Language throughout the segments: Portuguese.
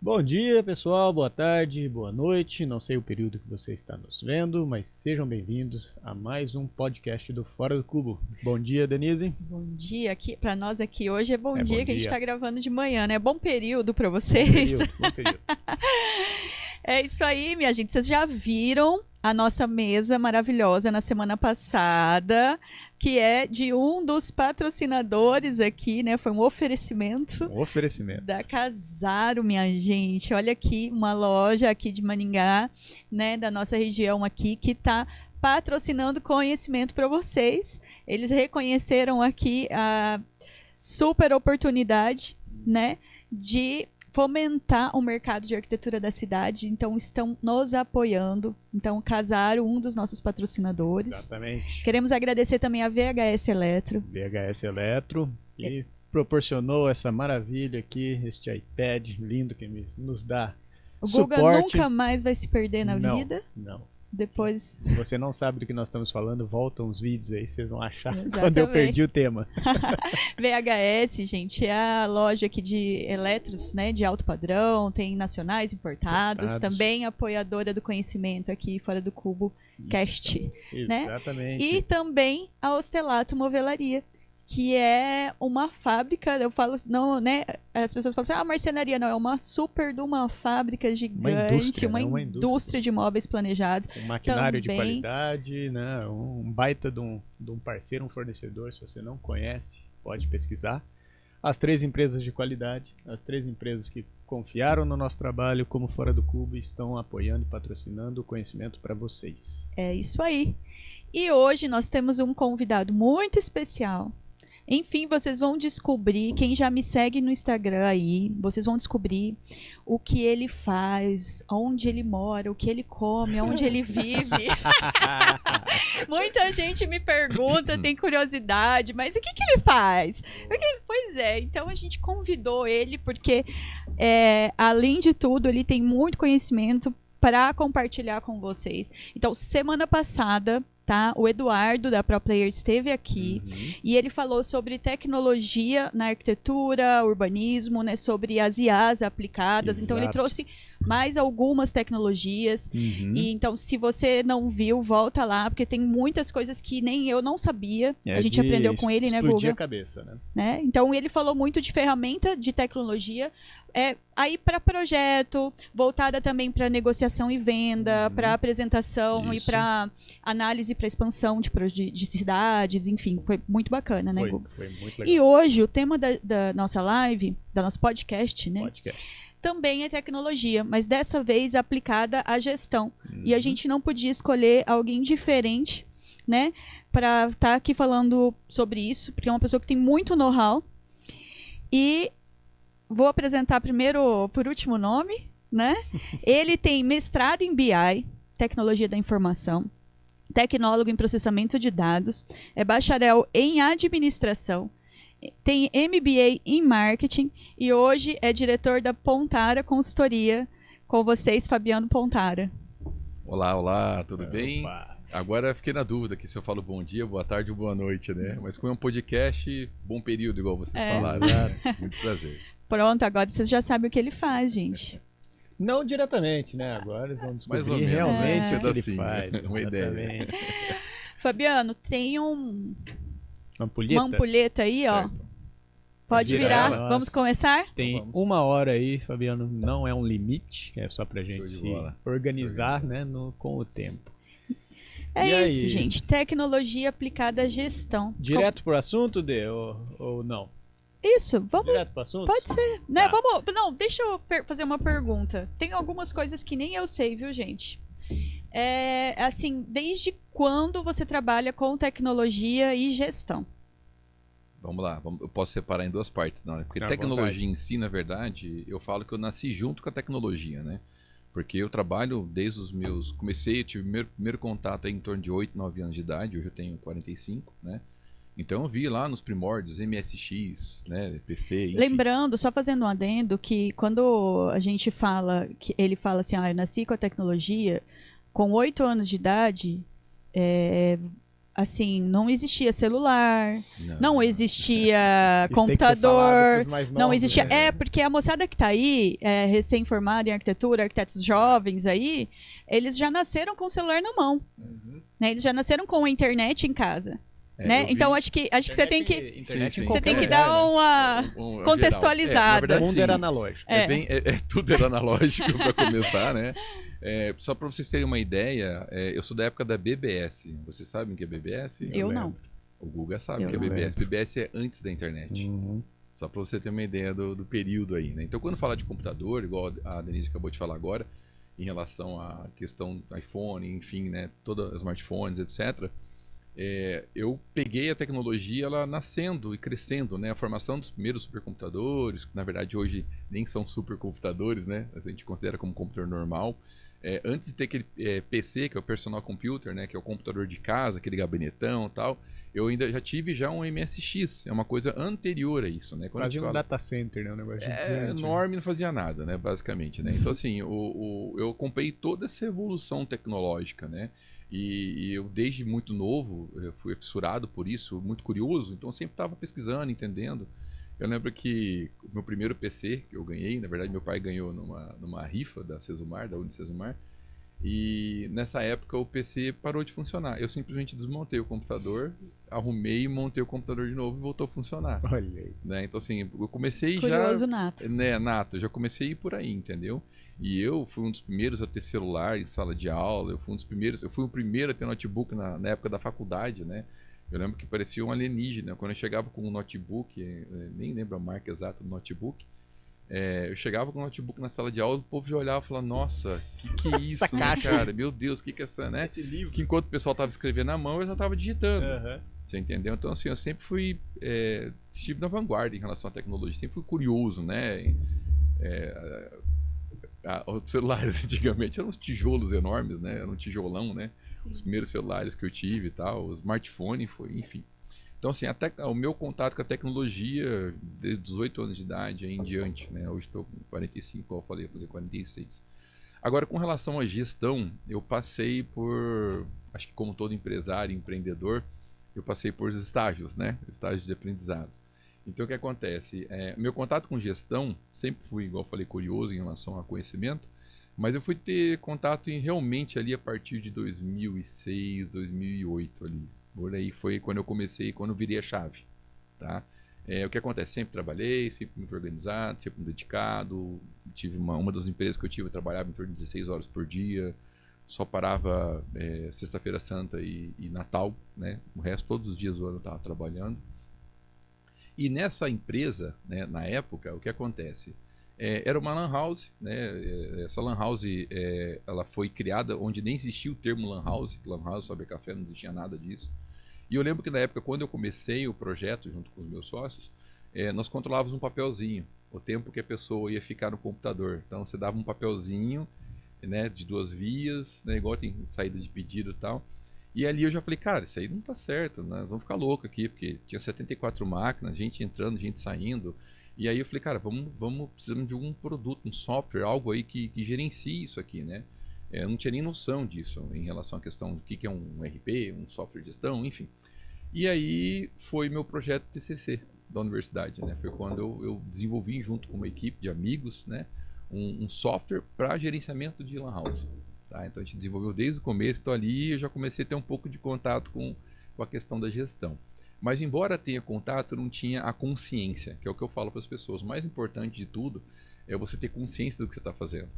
Bom dia, pessoal, boa tarde, boa noite. Não sei o período que você está nos vendo, mas sejam bem-vindos a mais um podcast do Fora do Cubo. Bom dia, Denise. Bom dia. Para nós aqui hoje é bom dia, bom que a gente dia. está gravando de manhã, né? Bom período para Bom vocês. período. É isso aí, minha gente. Vocês já viram a nossa mesa maravilhosa na semana passada, que é de um dos patrocinadores aqui, né? Foi um oferecimento. Da Casaro, minha gente. Olha aqui, uma loja aqui de Maringá, né? Da nossa região aqui, que está patrocinando conhecimento para vocês. Eles reconheceram aqui a super oportunidade, né? De fomentar o mercado de arquitetura da cidade, então estão nos apoiando. Então, Casaro, um dos nossos patrocinadores. Exatamente. Queremos agradecer também a VHS Eletro. VHS Eletro, que proporcionou essa maravilha aqui, este iPad lindo que nos dá o suporte. O Guga nunca mais vai se perder na vida. Não. Depois... Se você não sabe do que nós estamos falando, voltam os vídeos aí, vocês vão achar. Exatamente. Quando eu perdi o tema. VHS, gente, é a loja aqui de eletros, né, de alto padrão, tem nacionais importados, também apoiadora do conhecimento aqui fora do Cubo Cast. Exatamente. Né? E também a Ostelato Movelaria, que é uma fábrica, eu falo, não, né, as pessoas falam assim, marcenaria, não, é uma super de uma fábrica gigante, uma indústria de móveis planejados. Um maquinário também, de qualidade, né, um baita de um parceiro, um fornecedor, se você não conhece, pode pesquisar. As 3 empresas de qualidade, as 3 empresas que confiaram no nosso trabalho como Fora do Cubo estão apoiando e patrocinando o conhecimento para vocês. É isso aí. E hoje nós temos um convidado muito especial. Enfim, vocês vão descobrir, quem já me segue no Instagram aí, vocês vão descobrir o que ele faz, onde ele mora, o que ele come, onde ele vive. Muita gente me pergunta, tem curiosidade, mas o que ele faz? Pois é, então a gente convidou ele porque, além de tudo, ele tem muito conhecimento para compartilhar com vocês. Então, semana passada... Tá? O Eduardo da Pro Player esteve aqui e ele falou sobre tecnologia na arquitetura, urbanismo, né? Sobre as IAs aplicadas. Exato. Então ele trouxe mais algumas tecnologias. E então, se você não viu, volta lá, porque tem muitas coisas que nem eu não sabia. A gente aprendeu com ele, né, Guga? Explodir a cabeça, né? Então ele falou muito de ferramenta de tecnologia. Aí para projeto, voltada também para negociação e venda, para apresentação e para análise para expansão de cidades, enfim, foi muito bacana, né, Guga? Foi muito legal. E hoje o tema da nossa live, da nosso podcast, né? Também é tecnologia, mas dessa vez aplicada à gestão. E a gente não podia escolher alguém diferente, né, para estar aqui falando sobre isso, porque é uma pessoa que tem muito know-how. E vou apresentar primeiro por último nome, né? Ele tem mestrado em BI, Tecnologia da Informação, tecnólogo em processamento de dados, é bacharel em administração, tem MBA em marketing e hoje é diretor da Pontara Consultoria. Com vocês, Fabiano Pontara. Olá, tudo bem? Agora eu fiquei na dúvida aqui se eu falo bom dia, boa tarde ou boa noite, né? Mas como é um podcast, bom período, igual vocês falaram. Né? Muito prazer. Pronto, agora vocês já sabem o que ele faz, gente. Não diretamente, né? Agora eles vão descobrir mais ou menos, realmente o que ele assim, faz. Uma ideia. Fabiano, tem uma ampulheta aí, certo. Ó. Pode virar. Vamos começar? Tem vamos. 1 hora aí, Fabiano. Não é um limite, é só pra gente se organizar, né, com o tempo. É isso, gente. Tecnologia aplicada à gestão. Direto pro assunto, Dê, ou não? Isso, vamos. Direto pro assunto? Pode ser. Né, vamos. Não, deixa eu fazer uma pergunta. Tem algumas coisas que nem eu sei, viu, gente? Assim, desde quando você trabalha com tecnologia e gestão? Vamos lá, eu posso separar em 2 partes, não, né? Porque tecnologia em si, na verdade, eu falo que eu nasci junto com a tecnologia, né? Porque eu trabalho desde os meus... tive primeiro contato aí em torno de 8, 9 anos de idade, hoje eu tenho 45, né? Então eu vi lá nos primórdios, MSX, né, PC, enfim. Lembrando, só fazendo um adendo, que quando a gente fala, que ele fala assim, eu nasci com a tecnologia, com 8 anos de idade, assim, não existia celular, não existia Isso computador, tem que mais não novos, existia... né? porque a moçada que tá aí, recém-formada em arquitetura, arquitetos jovens aí, eles já nasceram com o celular na mão, né? Eles já nasceram com a internet em casa. Né? Então acho que você tem que você tem que dar uma contextualizada. Na verdade, o mundo era analógico. Tudo era analógico para começar, né? Só para vocês terem uma ideia, eu sou da época da BBS. Vocês sabem o que é BBS? Eu não. O Guga sabe o que é BBS. BBS é antes da internet. Só para você ter uma ideia do período aí, né? Então, quando fala de computador, igual a Denise acabou de falar agora, em relação à questão do iPhone, enfim, né? Todos os smartphones, etc., eu peguei a tecnologia ela nascendo e crescendo, né? A formação dos primeiros supercomputadores, que na verdade hoje nem são supercomputadores, né? A gente considera como computador normal. Antes de ter aquele PC, que é o personal computer, né? Que é o computador de casa, aquele gabinetão e tal, eu ainda já tive um MSX, é uma coisa anterior a isso, né? Quase um data center, né? Um negócio enorme, não fazia nada, né? Basicamente, né? Então assim, eu acompanhei toda essa evolução tecnológica, né? E eu desde muito novo, eu fui fissurado por isso, muito curioso, então eu sempre estava pesquisando, entendendo. Eu lembro que o meu primeiro PC que eu ganhei, na verdade meu pai ganhou numa rifa da Cesumar, da Unicesumar, e nessa época o PC parou de funcionar. Eu simplesmente desmontei o computador, arrumei e montei o computador de novo e voltou a funcionar. Olha aí. Né? Então assim, eu comecei Curioso nato. Nato, já comecei a ir por aí, entendeu? E eu fui um dos primeiros a ter celular em sala de aula, eu fui o primeiro a ter notebook na época da faculdade, né? Eu lembro que parecia um alienígena. Quando eu chegava com um notebook, nem lembro a marca exata do notebook, eu chegava com o notebook na sala de aula, o povo já olhava e falava, nossa, que é isso, né, cara? Meu Deus, que é essa, né? Esse livro. Que enquanto o pessoal estava escrevendo na mão, eu já estava digitando. Você entendeu? Então, assim, eu sempre estive na vanguarda em relação à tecnologia, sempre fui curioso, né? Os celulares antigamente eram uns tijolos enormes, né? Era um tijolão, né? Os primeiros celulares que eu tive e tal, o smartphone foi, enfim. Então, assim, o meu contato com a tecnologia desde os 8 anos de idade aí em diante, né? Hoje estou com 45, como eu falei, vou fazer 46. Agora, com relação à gestão, eu passei por, acho que como todo empresário, empreendedor, eu passei por estágios, né? Estágios de aprendizado. Então, o que acontece? Meu contato com gestão sempre fui, igual eu falei, curioso em relação a conhecimento, mas eu fui ter contato realmente ali a partir de 2006, 2008 ali. Por aí foi quando eu comecei, quando eu virei a chave, tá? O que acontece? Sempre trabalhei, sempre muito organizado, sempre muito dedicado. Tive uma das empresas que eu trabalhava em torno de 16 horas por dia, só parava Sexta-feira Santa e Natal, né? O resto, todos os dias do ano eu estava trabalhando. E nessa empresa, né, na época, o que acontece? Era uma lan house, né? Essa lan house ela foi criada onde nem existia o termo lan house sobre café, não existia nada disso. E eu lembro que na época, quando eu comecei o projeto junto com os meus sócios, nós controlávamos um papelzinho, o tempo que a pessoa ia ficar no computador. Então você dava um papelzinho, né, de 2 vias, né, igual tem saída de pedido e tal. E ali eu já falei, cara, isso aí não tá certo, né? Vamos ficar louco aqui, porque tinha 74 máquinas, gente entrando, gente saindo. E aí eu falei, cara, precisamos de algum produto, um software, algo aí que gerencie isso aqui, né? Eu não tinha nem noção disso em relação à questão do que é um RP, um software de gestão, enfim. E aí foi meu projeto TCC da universidade, né? Foi quando eu desenvolvi junto com uma equipe de amigos, né? Um software para gerenciamento de lan house. Tá? Então a gente desenvolveu desde o começo, então ali eu já comecei a ter um pouco de contato com a questão da gestão. Mas embora tenha contato, não tinha a consciência, que é o que eu falo para as pessoas. O mais importante de tudo é você ter consciência do que você está fazendo.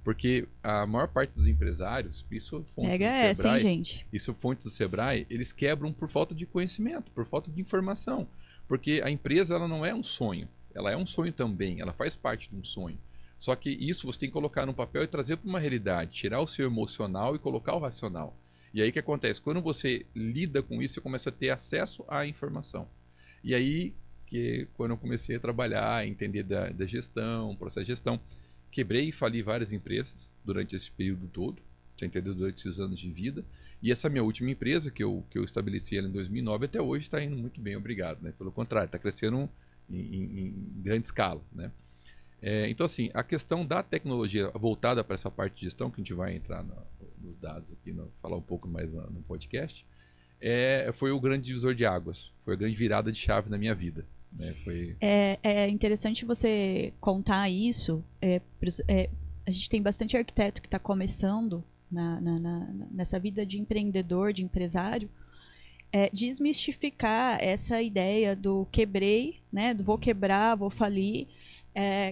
Porque a maior parte dos empresários, isso fontes do Sebrae, gente. Isso fontes do Sebrae, eles quebram por falta de conhecimento, por falta de informação. Porque a empresa ela não é um sonho, ela é um sonho também, ela faz parte de um sonho. Só que isso você tem que colocar no papel e trazer para uma realidade, tirar o seu emocional e colocar o racional. E aí o que acontece? Quando você lida com isso, você começa a ter acesso à informação. E aí, quando eu comecei a trabalhar, a entender da gestão, processo de gestão, quebrei e fali várias empresas durante esse período todo, você entendeu? Durante esses anos de vida. E essa minha última empresa, que eu estabeleci ela em 2009, até hoje está indo muito bem, obrigado. Né? Pelo contrário, está crescendo em grande escala, né? Então, assim, a questão da tecnologia voltada para essa parte de gestão, que a gente vai entrar nos dados aqui, falar um pouco mais no podcast, foi o grande divisor de águas. Foi a grande virada de chave na minha vida. Né? É interessante você contar isso. A gente tem bastante arquiteto que está começando nessa vida de empreendedor, de empresário, desmistificar essa ideia do quebrei, né, do vou quebrar, vou falir.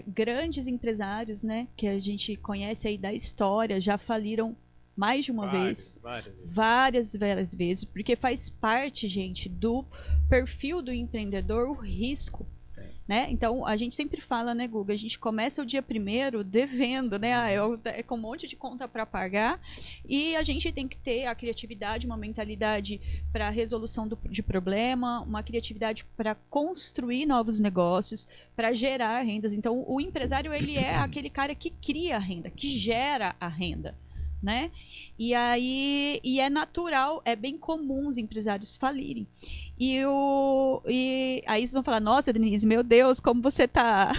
Grandes empresários, né, que a gente conhece aí da história, já faliram mais de uma vez. Várias vezes. Porque faz parte, gente, do perfil do empreendedor o risco. Né? Então, a gente sempre fala, né, Guga? A gente começa o dia primeiro devendo, né? Com um monte de conta para pagar. E a gente tem que ter a criatividade, uma mentalidade para resolução de problema, uma criatividade para construir novos negócios, para gerar rendas. Então, o empresário, ele é aquele cara que cria a renda, que gera a renda. Né? E é natural, é bem comum os empresários falirem. E aí vocês vão falar, nossa, Denise, meu Deus, como você está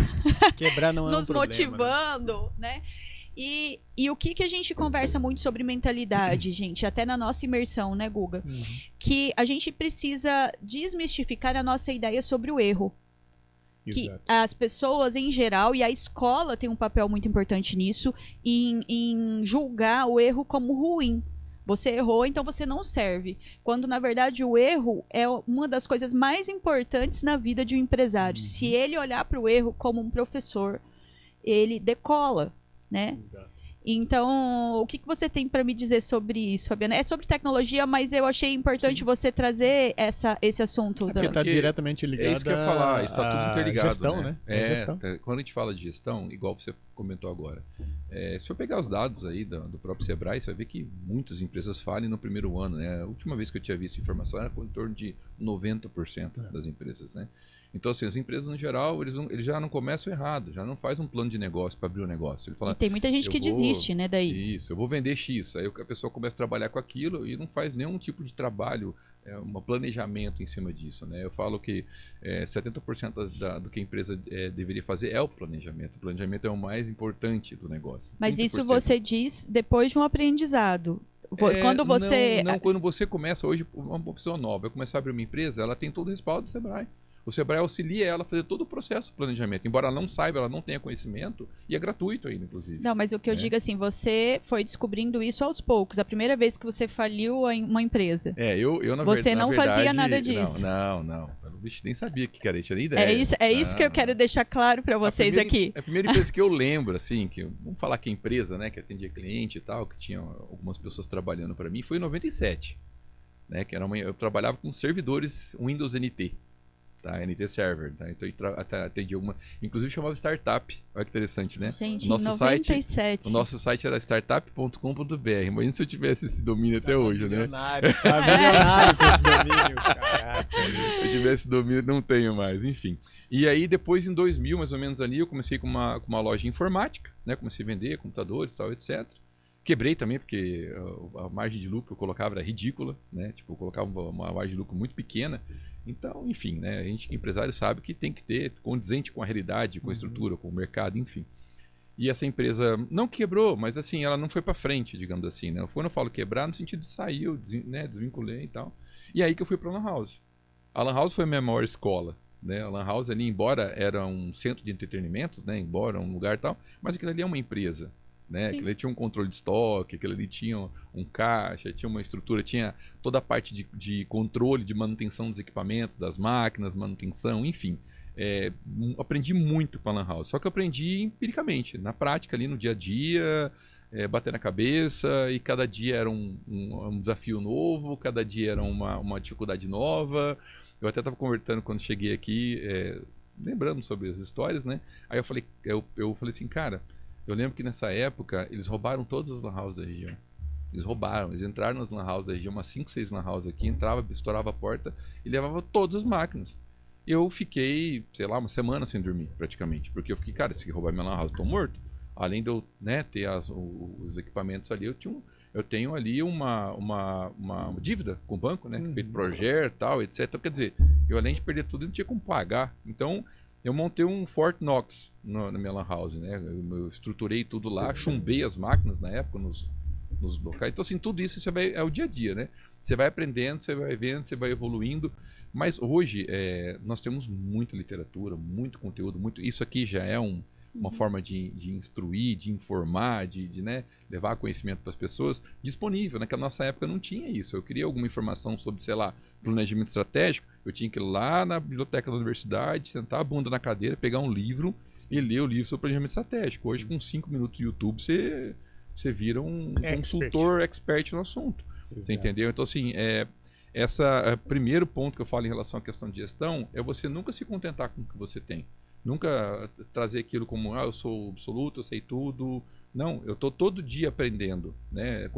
nos motivando, né? E o que a gente conversa muito sobre mentalidade, gente, até na nossa imersão, né, Guga? Que a gente precisa desmistificar a nossa ideia sobre o erro. Que as pessoas em geral, e a escola tem um papel muito importante nisso, em julgar o erro como ruim. Você errou, então você não serve. Quando, na verdade, o erro é uma das coisas mais importantes na vida de um empresário. Se ele olhar para o erro como um professor, ele decola, né? Exato. Então, o que você tem para me dizer sobre isso, Fabiana? É sobre tecnologia, mas eu achei importante você trazer esse assunto. Porque está diretamente ligado. É isso que eu ia falar, está tudo interligado. Gestão, né? Gestão. Quando a gente fala de gestão, igual você comentou agora, se eu pegar os dados aí do próprio Sebrae, você vai ver que muitas empresas falham no primeiro ano. Né? A última vez que eu tinha visto informação era em torno de 90% das empresas. Né? Então, assim, as empresas, no geral, eles já não começam errado, já não faz um plano de negócio para abrir um negócio. Ele fala, e tem muita gente que desiste, né, daí. Isso, eu vou vender X. Aí a pessoa começa a trabalhar com aquilo e não faz nenhum tipo de trabalho, um planejamento em cima disso. Né? Eu falo que 70% do que a empresa deveria fazer é o planejamento. O planejamento é o mais importante do negócio. Mas 30%. Isso você diz depois de um aprendizado. Quando você... Não, quando você começa hoje, uma pessoa nova, vai começar a abrir uma empresa, ela tem todo o respaldo do Sebrae. O Sebrae auxilia ela a fazer todo o processo de planejamento. Embora ela não saiba, ela não tenha conhecimento, e é gratuito ainda, inclusive. Não, mas o que eu digo assim, você foi descobrindo isso aos poucos. A primeira vez que você faliu uma empresa. Eu na você verdade... não fazia nada disso. Não. O bicho nem sabia que era, tinha nem ideia. É isso que eu quero deixar claro para vocês aqui. A primeira empresa que eu lembro, assim, vamos falar que a empresa, né, que atendia cliente e tal, que tinha algumas pessoas trabalhando para mim, foi em 97. Né, que eu trabalhava com servidores Windows NT. Tá, NT Server, tá? Então atendi uma, inclusive chamava Startup. Olha que interessante, né? Gente, nosso 97. O nosso site era startup.com.br. Imagina se eu tivesse esse domínio até hoje, milionário, né? Tá milionário com esse domínio, caraca. Se eu tivesse esse domínio, não tenho mais, enfim. E aí depois, em 2000, mais ou menos ali, eu comecei com uma loja de informática, né? Comecei a vender computadores e tal, etc. Quebrei também, porque a margem de lucro que eu colocava era ridícula, né? Tipo, eu colocava uma margem de lucro muito pequena. Então, enfim, né? A gente, empresário, sabe que tem que ter condizente com a realidade, com a estrutura, com o mercado, enfim. E essa empresa não quebrou, mas assim, ela não foi para frente, digamos assim, né? Quando eu falo quebrar, no sentido de saiu, né? Desvinculei e tal. E aí que eu fui para a Lan House. A Lan House foi a minha maior escola, né? A Lan House ali, embora era um centro de entretenimento, né? Embora um lugar e tal, mas aquilo ali é uma empresa. Né? Aquilo ali tinha um controle de estoque, aquilo ali tinha um caixa, tinha uma estrutura, tinha toda a parte de controle, de manutenção dos equipamentos, das máquinas, manutenção, enfim. Aprendi muito com a Lan House, só que eu aprendi empiricamente, na prática, ali no dia a dia, bater na cabeça, e cada dia era um desafio novo, cada dia era uma dificuldade nova. Eu até estava conversando quando cheguei aqui, lembrando sobre as histórias, né? Aí eu falei assim, cara... Eu lembro que nessa época eles roubaram todas as lan houses da região. Eles entraram nas lan houses da região, umas 5, 6 lan houses aqui, estourava a porta e levava todas as máquinas. Eu fiquei, sei lá, uma semana sem dormir, praticamente. Porque eu fiquei, cara, se roubar minha lan house, eu tô morto. Além de eu, né, ter os equipamentos ali, eu tenho ali uma dívida com o banco, né? Feito Proger, tal, etc. Então, quer dizer, eu além de perder tudo, eu não tinha como pagar. Então... eu montei um Fort Knox na minha lan house, né? Eu estruturei tudo lá, chumbei as máquinas na época nos locais. Então, assim, tudo isso é o dia a dia, né? Você vai aprendendo, você vai vendo, você vai evoluindo. Mas hoje nós temos muita literatura, muito conteúdo, isso aqui já é uma forma de instruir, de informar, de né, levar conhecimento para as pessoas disponível. Naquela nossa época não tinha isso. Eu queria alguma informação sobre, sei lá, planejamento estratégico, eu tinha que ir lá na biblioteca da universidade, sentar a bunda na cadeira, pegar um livro e ler o livro sobre planejamento estratégico. Hoje, com 5 minutos de YouTube, você vira um consultor expert no assunto. Exato. Você entendeu? Então, assim, primeiro ponto que eu falo em relação à questão de gestão é você nunca se contentar com o que você tem. Nunca trazer aquilo como, eu sou absoluto, eu sei tudo. Não, eu estou todo dia aprendendo. Né?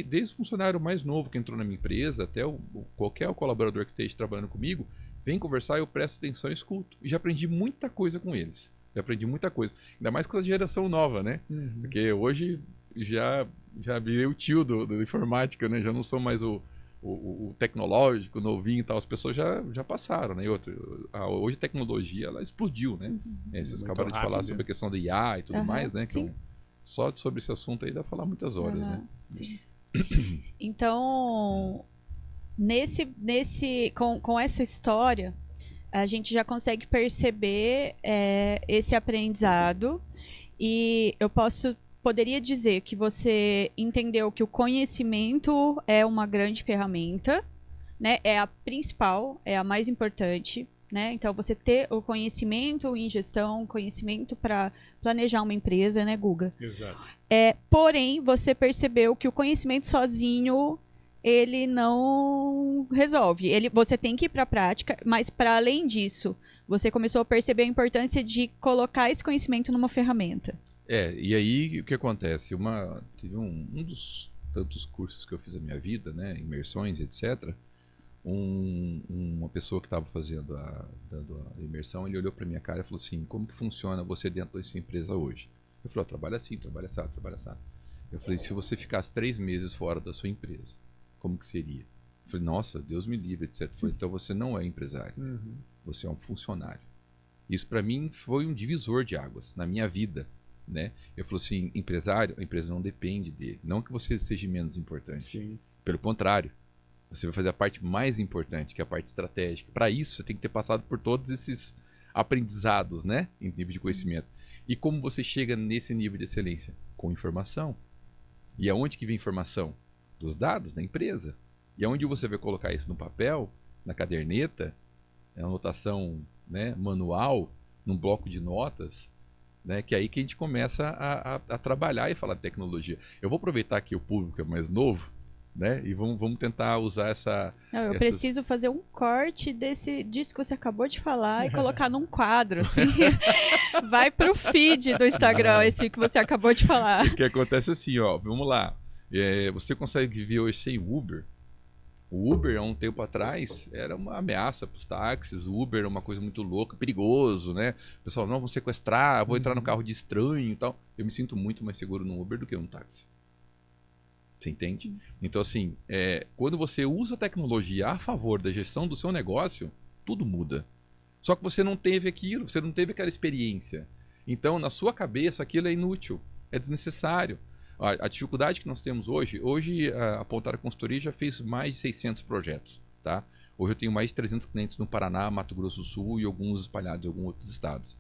Desde o funcionário mais novo que entrou na minha empresa, até qualquer colaborador que esteja trabalhando comigo, vem conversar, eu presto atenção e escuto. E já aprendi muita coisa com eles. Já aprendi muita coisa. Ainda mais com essa geração nova, né? Porque hoje já virei o tio do informática, né? Já não sou mais o tecnológico, novinho e tal, as pessoas já passaram, né? Hoje a tecnologia, ela explodiu, né? Vocês acabaram de falar sobre a questão da IA e tudo mais, né? Sim. Só sobre esse assunto aí dá pra falar muitas horas, né? Sim. Então, com essa história, a gente já consegue perceber esse aprendizado e poderia dizer que você entendeu que o conhecimento é uma grande ferramenta, né? É a principal, é a mais importante, né? Então, você ter o conhecimento em gestão, conhecimento para planejar uma empresa, né, Guga? Exato. Porém, você percebeu que o conhecimento sozinho, ele não resolve. Você tem que ir para a prática, mas para além disso, você começou a perceber a importância de colocar esse conhecimento numa ferramenta. E aí o que acontece? Teve um dos tantos cursos que eu fiz na minha vida, né, imersões, etc. Uma pessoa que estava fazendo a imersão, ele olhou para minha cara e falou assim: como que funciona você dentro da sua empresa hoje? Eu falei: trabalha assim, trabalha assado, trabalha assado. Eu falei: se você ficasse 3 meses fora da sua empresa, como que seria? Eu falei: nossa, Deus me livre, etc. Eu falei: então você não é empresário, você é um funcionário. Isso para mim foi um divisor de águas na minha vida. Né? Eu falo assim: empresário, a empresa não depende dele. Não que você seja menos importante. Sim. Pelo contrário, você vai fazer a parte mais importante, que é a parte estratégica. Para isso, você tem que ter passado por todos esses aprendizados, né? Em nível de conhecimento. E como você chega nesse nível de excelência? Com informação. E aonde que vem informação? Dos dados da empresa. E aonde você vai colocar isso no papel, na caderneta, na anotação, né, manual, num bloco de notas, né, que é aí que a gente começa a trabalhar e falar de tecnologia. Eu vou aproveitar que o público é mais novo, né, e vamos tentar usar preciso fazer um corte disso que você acabou de falar e colocar num quadro, assim. Vai pro feed do Instagram, esse que você acabou de falar. O que acontece assim, vamos lá. Você consegue viver hoje sem Uber? O Uber, há um tempo atrás, era uma ameaça para os táxis. O Uber era uma coisa muito louca, perigoso, né? O pessoal, não, vão sequestrar, vou entrar no carro de estranho e tal. Eu me sinto muito mais seguro no Uber do que no táxi. Você entende? Então, assim, quando você usa a tecnologia a favor da gestão do seu negócio, tudo muda. Só que você não teve aquilo, você não teve aquela experiência. Então, na sua cabeça, aquilo é inútil, é desnecessário. A dificuldade que nós temos hoje a Pontara Consultoria já fez mais de 600 projetos. Tá? Hoje eu tenho mais de 300 clientes no Paraná, Mato Grosso do Sul e alguns espalhados em alguns outros estados.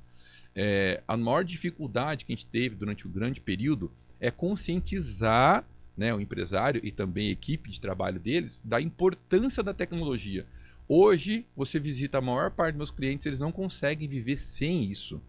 A maior dificuldade que a gente teve durante o grande período é conscientizar, né, o empresário e também a equipe de trabalho deles da importância da tecnologia. Hoje, você visita a maior parte dos meus clientes, eles não conseguem viver sem isso.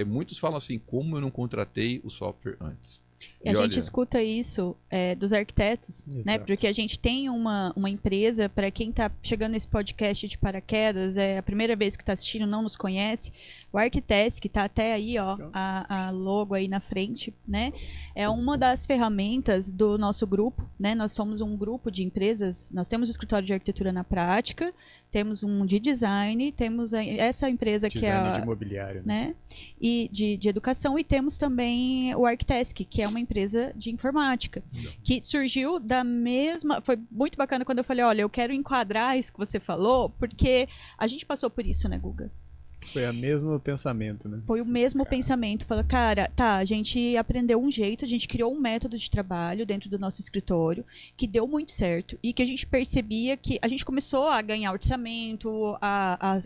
Muitos falam assim: como eu não contratei o software antes? E a gente escuta isso dos arquitetos, né? Porque a gente tem uma empresa, para quem está chegando nesse podcast de paraquedas, é a primeira vez que está assistindo, não nos conhece, o Arquitesk, que está até aí, ó, a logo aí na frente, né? É uma das ferramentas do nosso grupo, né? Nós somos um grupo de empresas, nós temos o escritório de arquitetura na prática, temos um de design, temos essa empresa design que é de imobiliário, né? E de educação, e temos também o Arquitesk, que é uma empresa de informática, que surgiu da mesma... Foi muito bacana quando eu falei: olha, eu quero enquadrar isso que você falou, porque a gente passou por isso, né, Guga? Foi o mesmo pensamento, né? Foi o mesmo pensamento. Falou, cara, tá, a gente aprendeu um jeito, a gente criou um método de trabalho dentro do nosso escritório que deu muito certo e que a gente percebia que a gente começou a ganhar orçamento, a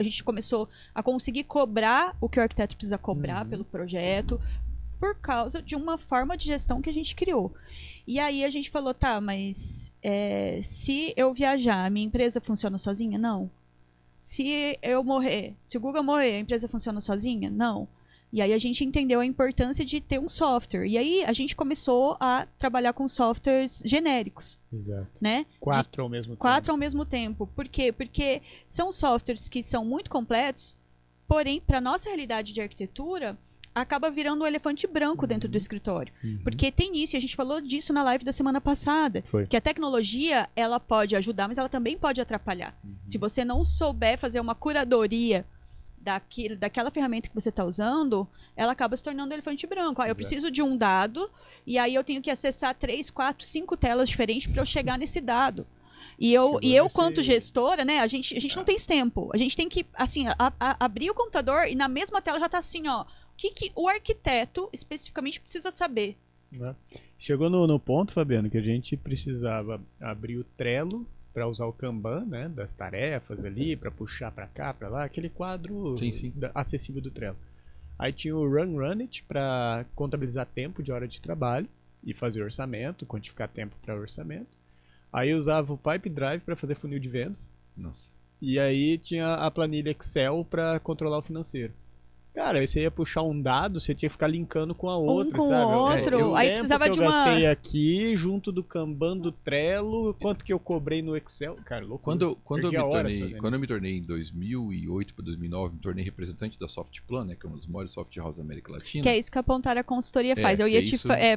gente começou a conseguir cobrar o que o arquiteto precisa cobrar pelo projeto por causa de uma forma de gestão que a gente criou. E aí a gente falou, tá, mas se eu viajar, a minha empresa funciona sozinha? Não. Se eu morrer, se o Google morrer, a empresa funciona sozinha? Não. E aí a gente entendeu a importância de ter um software. E aí a gente começou a trabalhar com softwares genéricos. Exato. Né? 4 ao mesmo tempo. 4 ao mesmo tempo. Por quê? Porque são softwares que são muito completos, porém, para nossa realidade de arquitetura, acaba virando um elefante branco dentro do escritório. Porque tem isso, e a gente falou disso na live da semana passada, que a tecnologia, ela pode ajudar, mas ela também pode atrapalhar. Se você não souber fazer uma curadoria daquela ferramenta que você está usando, ela acaba se tornando um elefante branco. Eu preciso de um dado, e aí eu tenho que acessar 3, 4, 5 telas diferentes para eu chegar nesse dado. E eu quanto gestora, né, a gente não tem esse tempo. A gente tem que, assim, abrir o computador e na mesma tela já está assim, ó, o que o arquiteto especificamente precisa saber. Chegou no ponto, Fabiano, que a gente precisava abrir o Trello para usar o Kanban, né, das tarefas ali, para puxar para cá, para lá, aquele quadro acessível do Trello. Aí tinha o Run It para contabilizar tempo de hora de trabalho e fazer orçamento, quantificar tempo para orçamento. Aí usava o Pipe Drive para fazer funil de vendas. Nossa. E aí tinha a planilha Excel para controlar o financeiro. Cara, aí você ia puxar um dado, você tinha que ficar linkando com a outra, com sabe? o outro. Eu Aí precisava de eu gastei aqui, junto do Kanban, do Trello, quanto que eu cobrei no Excel. Cara, loucura. Quando eu me tornei em 2008 para 2009, me tornei representante da Softplan, né, que é uma das maiores soft houses da América Latina. Que é isso que a Pontar a consultoria faz. Eu ia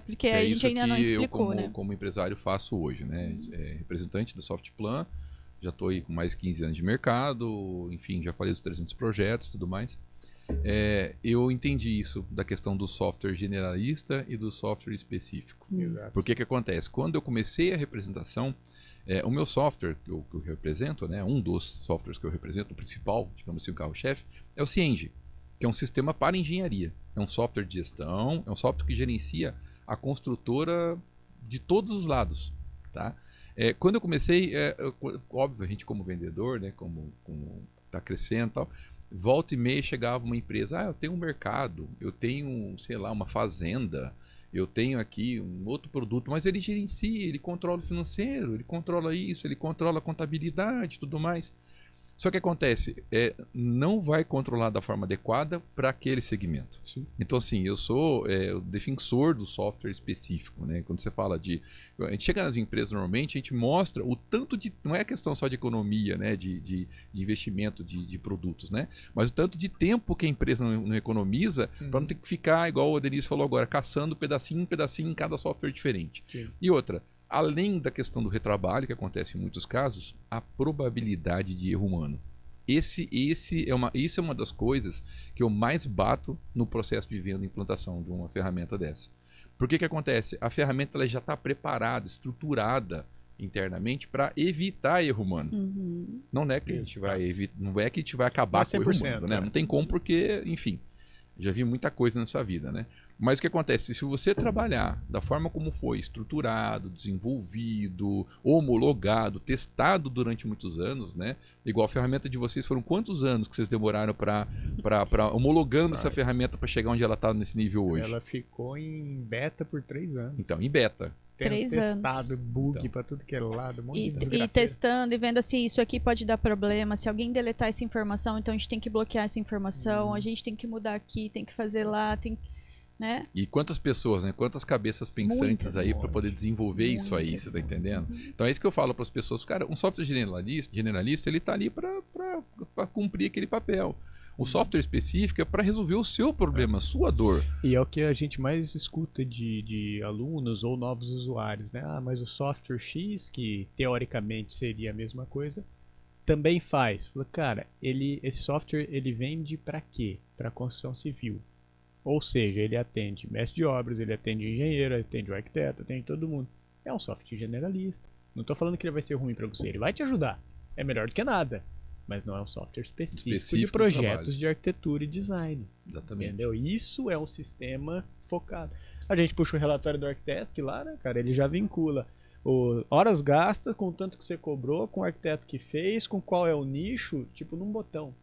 porque a gente ainda não explicou, né? Eu, como empresário, faço hoje, né? Representante da Softplan, já estou aí com mais de 15 anos de mercado, enfim, já falei dos 300 projetos e tudo mais. Eu entendi isso da questão do software generalista e do software específico. Porque que acontece? Quando eu comecei a representação, o meu software que eu represento, né, um dos softwares que eu represento, o principal, digamos assim, o carro-chefe, é o Cienge, que é um sistema para engenharia. É um software de gestão, é um software que gerencia a construtora de todos os lados. Tá? Quando eu comecei, óbvio, a gente como vendedor, né, como está crescendo e tal, volta e meia chegava uma empresa, eu tenho um mercado, eu tenho, sei lá, uma fazenda, eu tenho aqui um outro produto, mas ele gerencia, ele controla o financeiro, ele controla isso, ele controla a contabilidade e tudo mais. Só que acontece, não vai controlar da forma adequada para aquele segmento. Sim. Então, assim, eu sou o defensor do software específico, né? Quando você fala a gente chega nas empresas normalmente, a gente mostra o tanto de... Não é questão só de economia, né? De investimento de produtos, né? Mas o tanto de tempo que a empresa não economiza para não ter que ficar, igual o Denise falou agora, caçando pedacinho em pedacinho em cada software diferente. Sim. E outra... Além da questão do retrabalho, que acontece em muitos casos, a probabilidade de erro humano. Isso é uma das coisas que eu mais bato no processo de venda e implantação de uma ferramenta dessa. Por que acontece? A ferramenta ela já está preparada, estruturada internamente para evitar erro humano. Não é que a gente vai acabar com o erro humano, né? Não tem como porque, enfim, já vi muita coisa nessa vida, né? Mas o que acontece? Se você trabalhar da forma como foi, estruturado, desenvolvido, homologado, testado durante muitos anos, né? Igual a ferramenta de vocês, foram quantos anos que vocês demoraram para homologando essa ferramenta para chegar onde ela está nesse nível hoje? Ela ficou em beta por 3 anos. Então, em beta. Testado, bug para tudo que é lado, um monte de desgraceira. E testando e vendo assim, isso aqui pode dar problema, se alguém deletar essa informação, então a gente tem que bloquear essa informação, a gente tem que mudar aqui, tem que fazer lá, né? E quantas pessoas, né? Quantas cabeças pensantes aí para poder desenvolver isso aí, você tá entendendo? Então é isso que eu falo para as pessoas, cara, um software generalista, ele tá ali para cumprir aquele papel. O software específico é para resolver o seu problema, a sua dor. E é o que a gente mais escuta de alunos ou novos usuários, né? Mas o software X, que teoricamente seria a mesma coisa, também faz. Fala, cara, esse software ele vende para quê? Para construção civil. Ou seja, ele atende mestre de obras, ele atende engenheiro, atende o arquiteto, atende todo mundo. É um software generalista. Não estou falando que ele vai ser ruim para você, ele vai te ajudar. É melhor do que nada. mas não é um software específico de Específico do projetos trabalho. de arquitetura e design. Exatamente. Entendeu? Isso é um sistema focado. A gente puxa o relatório do Arquitesk lá, né, cara? Ele já vincula horas gastas com o tanto que você cobrou, com o arquiteto que fez, com qual é o nicho, tipo num botão.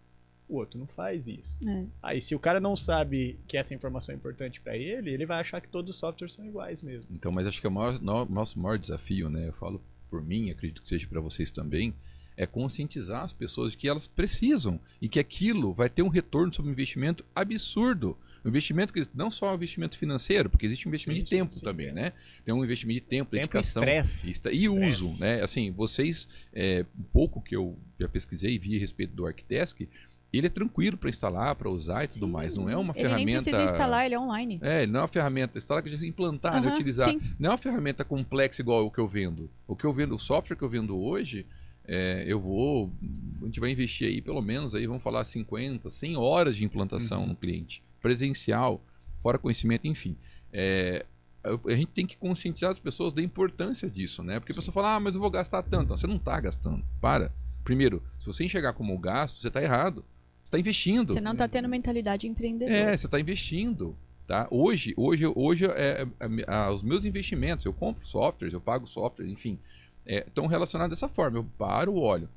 O outro não faz isso. Aí, se o cara não sabe que essa informação é importante para ele, ele vai achar que todos os softwares são iguais mesmo. Então, mas acho que o nosso maior desafio, né? Eu falo por mim, acredito que seja para vocês também, é conscientizar as pessoas de que elas precisam e que aquilo vai ter um retorno sobre um investimento absurdo. Um investimento que não só um investimento financeiro, porque existe um investimento de tempo também, né? Tem um investimento de tempo, dedicação e uso, né? Assim, vocês, um pouco que eu já pesquisei e vi a respeito do Arquitesk, ele é tranquilo para instalar, para usar e tudo mais. Não é uma ferramenta... Ele nem precisa instalar, ele é online. Ele não é uma ferramenta instalar que a gente implantar, né, utilizar. Sim. Não é uma ferramenta complexa igual o que eu vendo. O software que eu vendo hoje, a gente vai investir aí pelo menos, aí vamos falar 50, 100 horas de implantação no cliente. Presencial, fora conhecimento, enfim. A gente tem que conscientizar as pessoas da importância disso, né? Porque a pessoa fala, mas eu vou gastar tanto. Não, você não está gastando. Para. Primeiro, se você enxergar como gasto, você está errado. Você está investindo. Você não está tendo mentalidade empreendedora. Você está investindo. Tá? Hoje os meus investimentos, eu compro softwares, eu pago software, enfim, estão relacionados dessa forma. Eu paro, olho.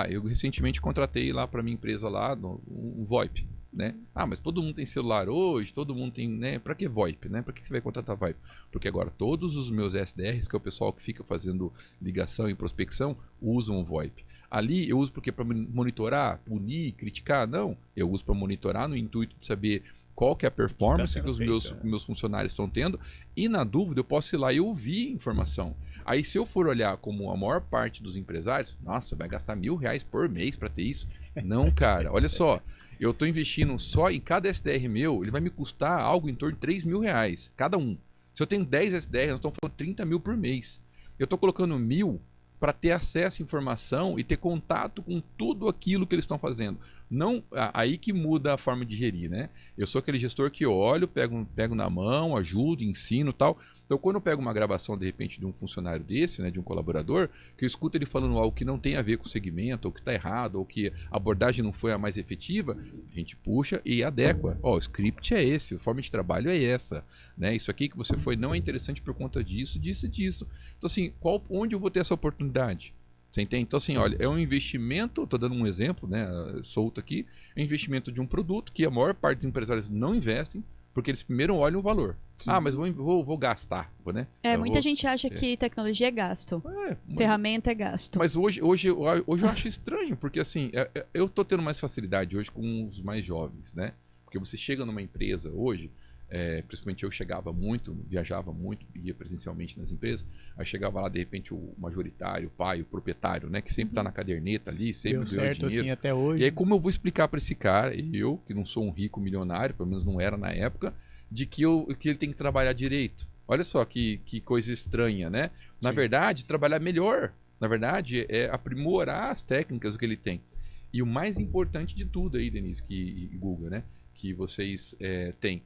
Eu recentemente contratei lá para minha empresa lá, um VoIP. Né? Mas todo mundo tem celular hoje, todo mundo tem, né? Para que VoIP, né? Para que você vai contratar VoIP? Porque agora todos os meus SDRs, que é o pessoal que fica fazendo ligação e prospecção, usam o VoIP. Ali eu uso porque para monitorar, punir, criticar, não. Eu uso para monitorar no intuito de saber qual que é a performance que os meus funcionários estão tendo, e na dúvida eu posso ir lá e ouvir informação. Aí se eu for olhar como a maior parte dos empresários, nossa, vai gastar R$1.000 por mês para ter isso? Não, cara, olha só. Eu estou investindo só em cada SDR meu, ele vai me custar algo em torno de R$3.000, cada um. Se eu tenho 10 SDR, nós estamos falando 30 mil por mês. Eu estou colocando 1.000 para ter acesso à informação e ter contato com tudo aquilo que eles estão fazendo. Não, aí que muda a forma de gerir, né? Eu sou aquele gestor que olho, pego na mão, ajudo, ensino e tal. Então, quando eu pego uma gravação, de repente, de um funcionário desse, né, de um colaborador, que eu escuto ele falando algo que não tem a ver com o segmento, ou que está errado, ou que a abordagem não foi a mais efetiva, a gente puxa e adequa. O script é esse, a forma de trabalho é essa. Né? Isso aqui que você foi não é interessante por conta disso, disso e disso. Então, assim, onde eu vou ter essa oportunidade? Você entende? Então, assim, olha, é um investimento, estou dando um exemplo, né, solto aqui, é um investimento de um produto que a maior parte dos empresários não investem, porque eles primeiro olham o valor. Sim. Mas vou gastar, né? Muita gente acha que tecnologia é gasto, ferramenta é gasto. Mas hoje eu acho estranho, porque assim, eu estou tendo mais facilidade hoje com os mais jovens, né? Porque você chega numa empresa hoje, principalmente eu chegava muito, viajava muito, ia presencialmente nas empresas, aí chegava lá de repente o majoritário, o pai, o proprietário, né, que sempre está na caderneta ali, sempre ganhou dinheiro. Assim até hoje. E aí como eu vou explicar para esse cara, eu que não sou um rico milionário, pelo menos não era na época, de que ele tem que trabalhar direito? Olha só que coisa estranha, né? Na verdade, trabalhar melhor, na verdade é aprimorar as técnicas que ele tem. E o mais importante de tudo aí, Denise e Guga, né, que vocês têm.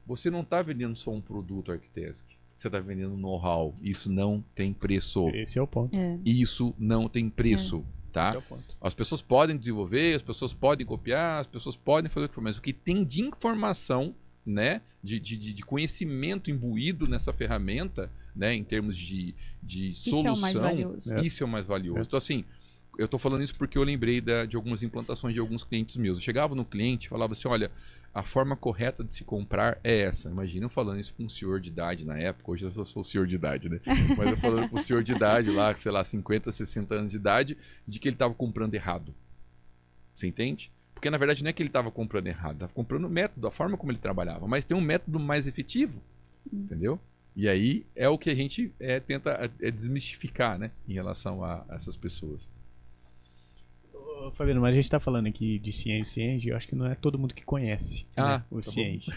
Você não está vendendo só um produto Arquitesk. Você está vendendo know-how. Isso não tem preço. Esse é o ponto. Isso não tem preço. Tá? Esse é o ponto. As pessoas podem desenvolver, as pessoas podem copiar, as pessoas podem fazer o que for, mas o que tem de informação, né, de conhecimento imbuído nessa ferramenta, né, em termos de solução, isso é o mais valioso. Isso é o mais valioso. Então, assim, eu estou falando isso porque eu lembrei de algumas implantações de alguns clientes meus. Eu chegava no cliente e falava assim, olha, a forma correta de se comprar é essa. Imagina eu falando isso para um senhor de idade na época, hoje eu sou senhor de idade, né? Mas eu falando para um senhor de idade lá, sei lá, 50, 60 anos de idade, de que ele estava comprando errado. Você entende? Porque na verdade não é que ele estava comprando errado, estava comprando o método, a forma como ele trabalhava. Mas tem um método mais efetivo, entendeu? E aí é o que a gente tenta desmistificar, né, em relação a essas pessoas. Fabiano, mas a gente está falando aqui de Cienge, eu acho que não é todo mundo que conhece o Cienge.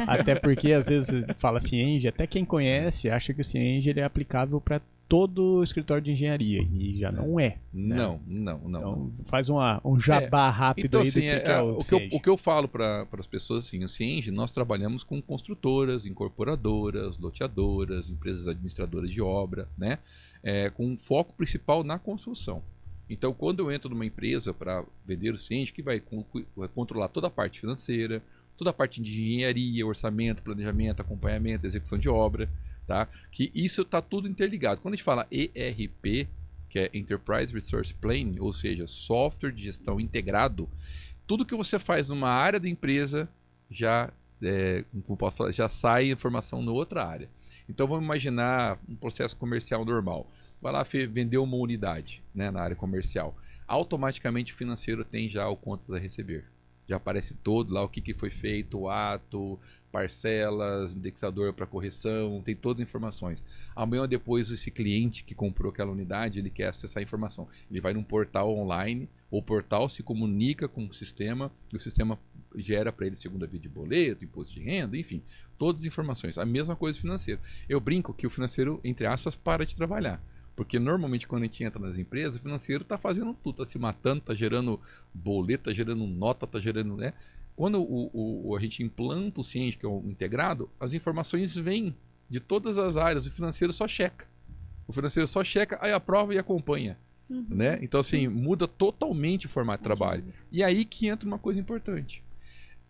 Até porque às vezes fala Cienge, até quem conhece acha que o Cienge ele é aplicável para todo o escritório de engenharia, e já não é. Né? Não. Então faz um jabá rápido então, aí assim, do que é o Cienge. O que eu falo para as pessoas, assim, o Cienge, nós trabalhamos com construtoras, incorporadoras, loteadoras, empresas administradoras de obra, né? Com foco principal na construção. Então, quando eu entro numa empresa para vender o ciente, que vai controlar toda a parte financeira, toda a parte de engenharia, orçamento, planejamento, acompanhamento, execução de obra, tá? Que isso está tudo interligado. Quando a gente fala ERP, que é Enterprise Resource Planning, ou seja, software de gestão integrado, tudo que você faz numa área da empresa como posso falar, já sai informação na outra área. Então vamos imaginar um processo comercial normal. Vai lá vender uma unidade, né, na área comercial. Automaticamente o financeiro tem já o contas a receber. Já aparece todo lá o que foi feito, o ato, parcelas, indexador para correção, tem todas as informações. Amanhã ou depois esse cliente que comprou aquela unidade, ele quer acessar a informação. Ele vai num portal online, o portal se comunica com o sistema, e o sistema gera para ele segunda via de boleto, imposto de renda, enfim, todas as informações. A mesma coisa financeira. Eu brinco que o financeiro, entre aspas, para de trabalhar. Porque normalmente quando a gente entra nas empresas, o financeiro está fazendo tudo, está se matando, está gerando boleto, está gerando nota, está gerando... né? Quando a gente implanta o ciente, que é o integrado, as informações vêm de todas as áreas, o financeiro só checa. O financeiro só checa, aí aprova e acompanha. Né? Então assim, muda totalmente o formato de trabalho. E aí que entra uma coisa importante.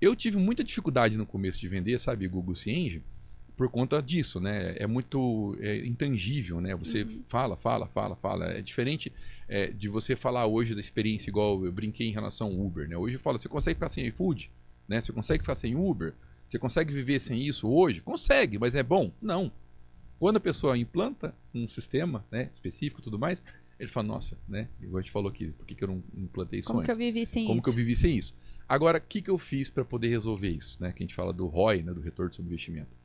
Eu tive muita dificuldade no começo de vender, sabe, Google Cienge, por conta disso, né? É muito intangível, né? Você fala. É diferente de você falar hoje da experiência, igual eu brinquei em relação ao Uber, né? Hoje eu falo, você consegue ficar sem iFood? Né? Você consegue ficar sem Uber? Você consegue viver sem isso hoje? Consegue, mas é bom? Não. Quando a pessoa implanta um sistema, né, específico e tudo mais, ele fala, nossa, né? Igual a gente falou aqui, por que eu não implantei isso Como antes? que eu vivi sem isso? Como que eu vivi sem isso? Agora, o que eu fiz para poder resolver isso? Né? Que a gente fala do ROI, né, do retorno sobre investimento.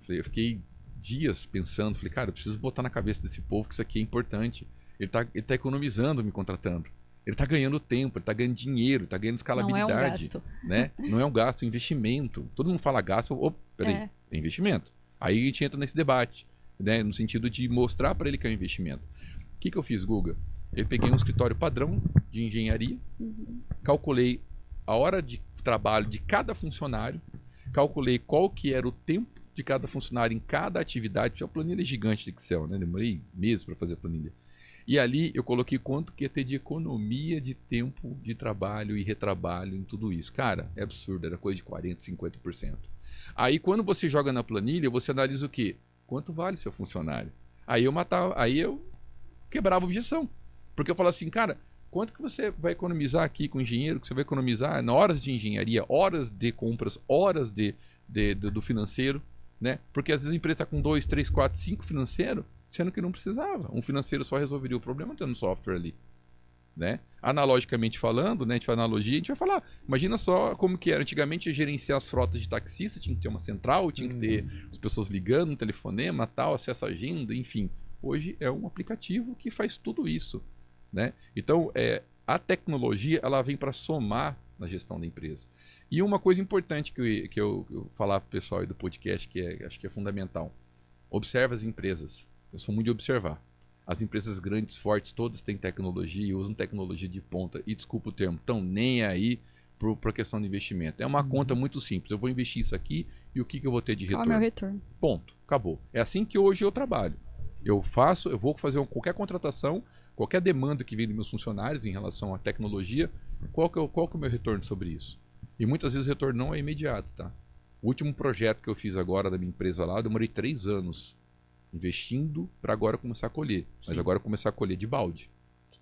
Eu fiquei dias pensando, falei, cara, eu preciso botar na cabeça desse povo que isso aqui é importante. Ele tá economizando me contratando. Ele tá ganhando tempo, ele tá ganhando dinheiro, ele tá ganhando escalabilidade. Não é um gasto. Né? Não é um gasto, é um investimento. Todo mundo fala gasto, peraí, é investimento. Aí a gente entra nesse debate, né? No sentido de mostrar para ele que é um investimento. O que eu fiz, Guga? Eu peguei um escritório padrão de engenharia, calculei a hora de trabalho de cada funcionário, calculei qual que era o tempo de cada funcionário em cada atividade. Tinha uma planilha gigante de Excel, né? Demorei meses para fazer a planilha. E ali eu coloquei quanto que ia ter de economia de tempo de trabalho e retrabalho em tudo isso. Cara, é absurdo, era coisa de 40%, 50%. Aí quando você joga na planilha, você analisa o quê? Quanto vale seu funcionário? Aí eu quebrava a objeção. Porque eu falava assim, cara, quanto que você vai economizar aqui com o engenheiro, que você vai economizar na horas de engenharia, horas de compras, horas do financeiro, né? Porque às vezes a empresa está com 2, 3, 4, 5 financeiros, sendo que não precisava. Um financeiro só resolveria o problema tendo software ali. Né? Analogicamente falando, né, a gente faz analogia, a gente vai falar, imagina só como que era antigamente gerenciar as frotas de taxista, tinha que ter uma central, tinha que ter as pessoas ligando, um telefonema, tal, acesso à agenda, enfim. Hoje é um aplicativo que faz tudo isso. Né? Então, a tecnologia ela vem para somar na gestão da empresa. E uma coisa importante que eu falar para o pessoal aí do podcast, acho que é fundamental. Observe as empresas. Eu sou muito de observar. As empresas grandes, fortes, todas têm tecnologia e usam tecnologia de ponta. E desculpa o termo, estão nem aí para a questão de investimento. É uma conta muito simples. Eu vou investir isso aqui e o que eu vou ter de retorno? Qual é o meu retorno? Ponto. Acabou. É assim que hoje eu trabalho. Eu vou fazer qualquer contratação, qualquer demanda que vem dos meus funcionários em relação à tecnologia, qual que é o meu retorno sobre isso? E muitas vezes o retorno não é imediato, tá? O último projeto que eu fiz agora da minha empresa lá, eu demorei 3 anos investindo para agora começar a colher. Mas agora começar a colher de balde.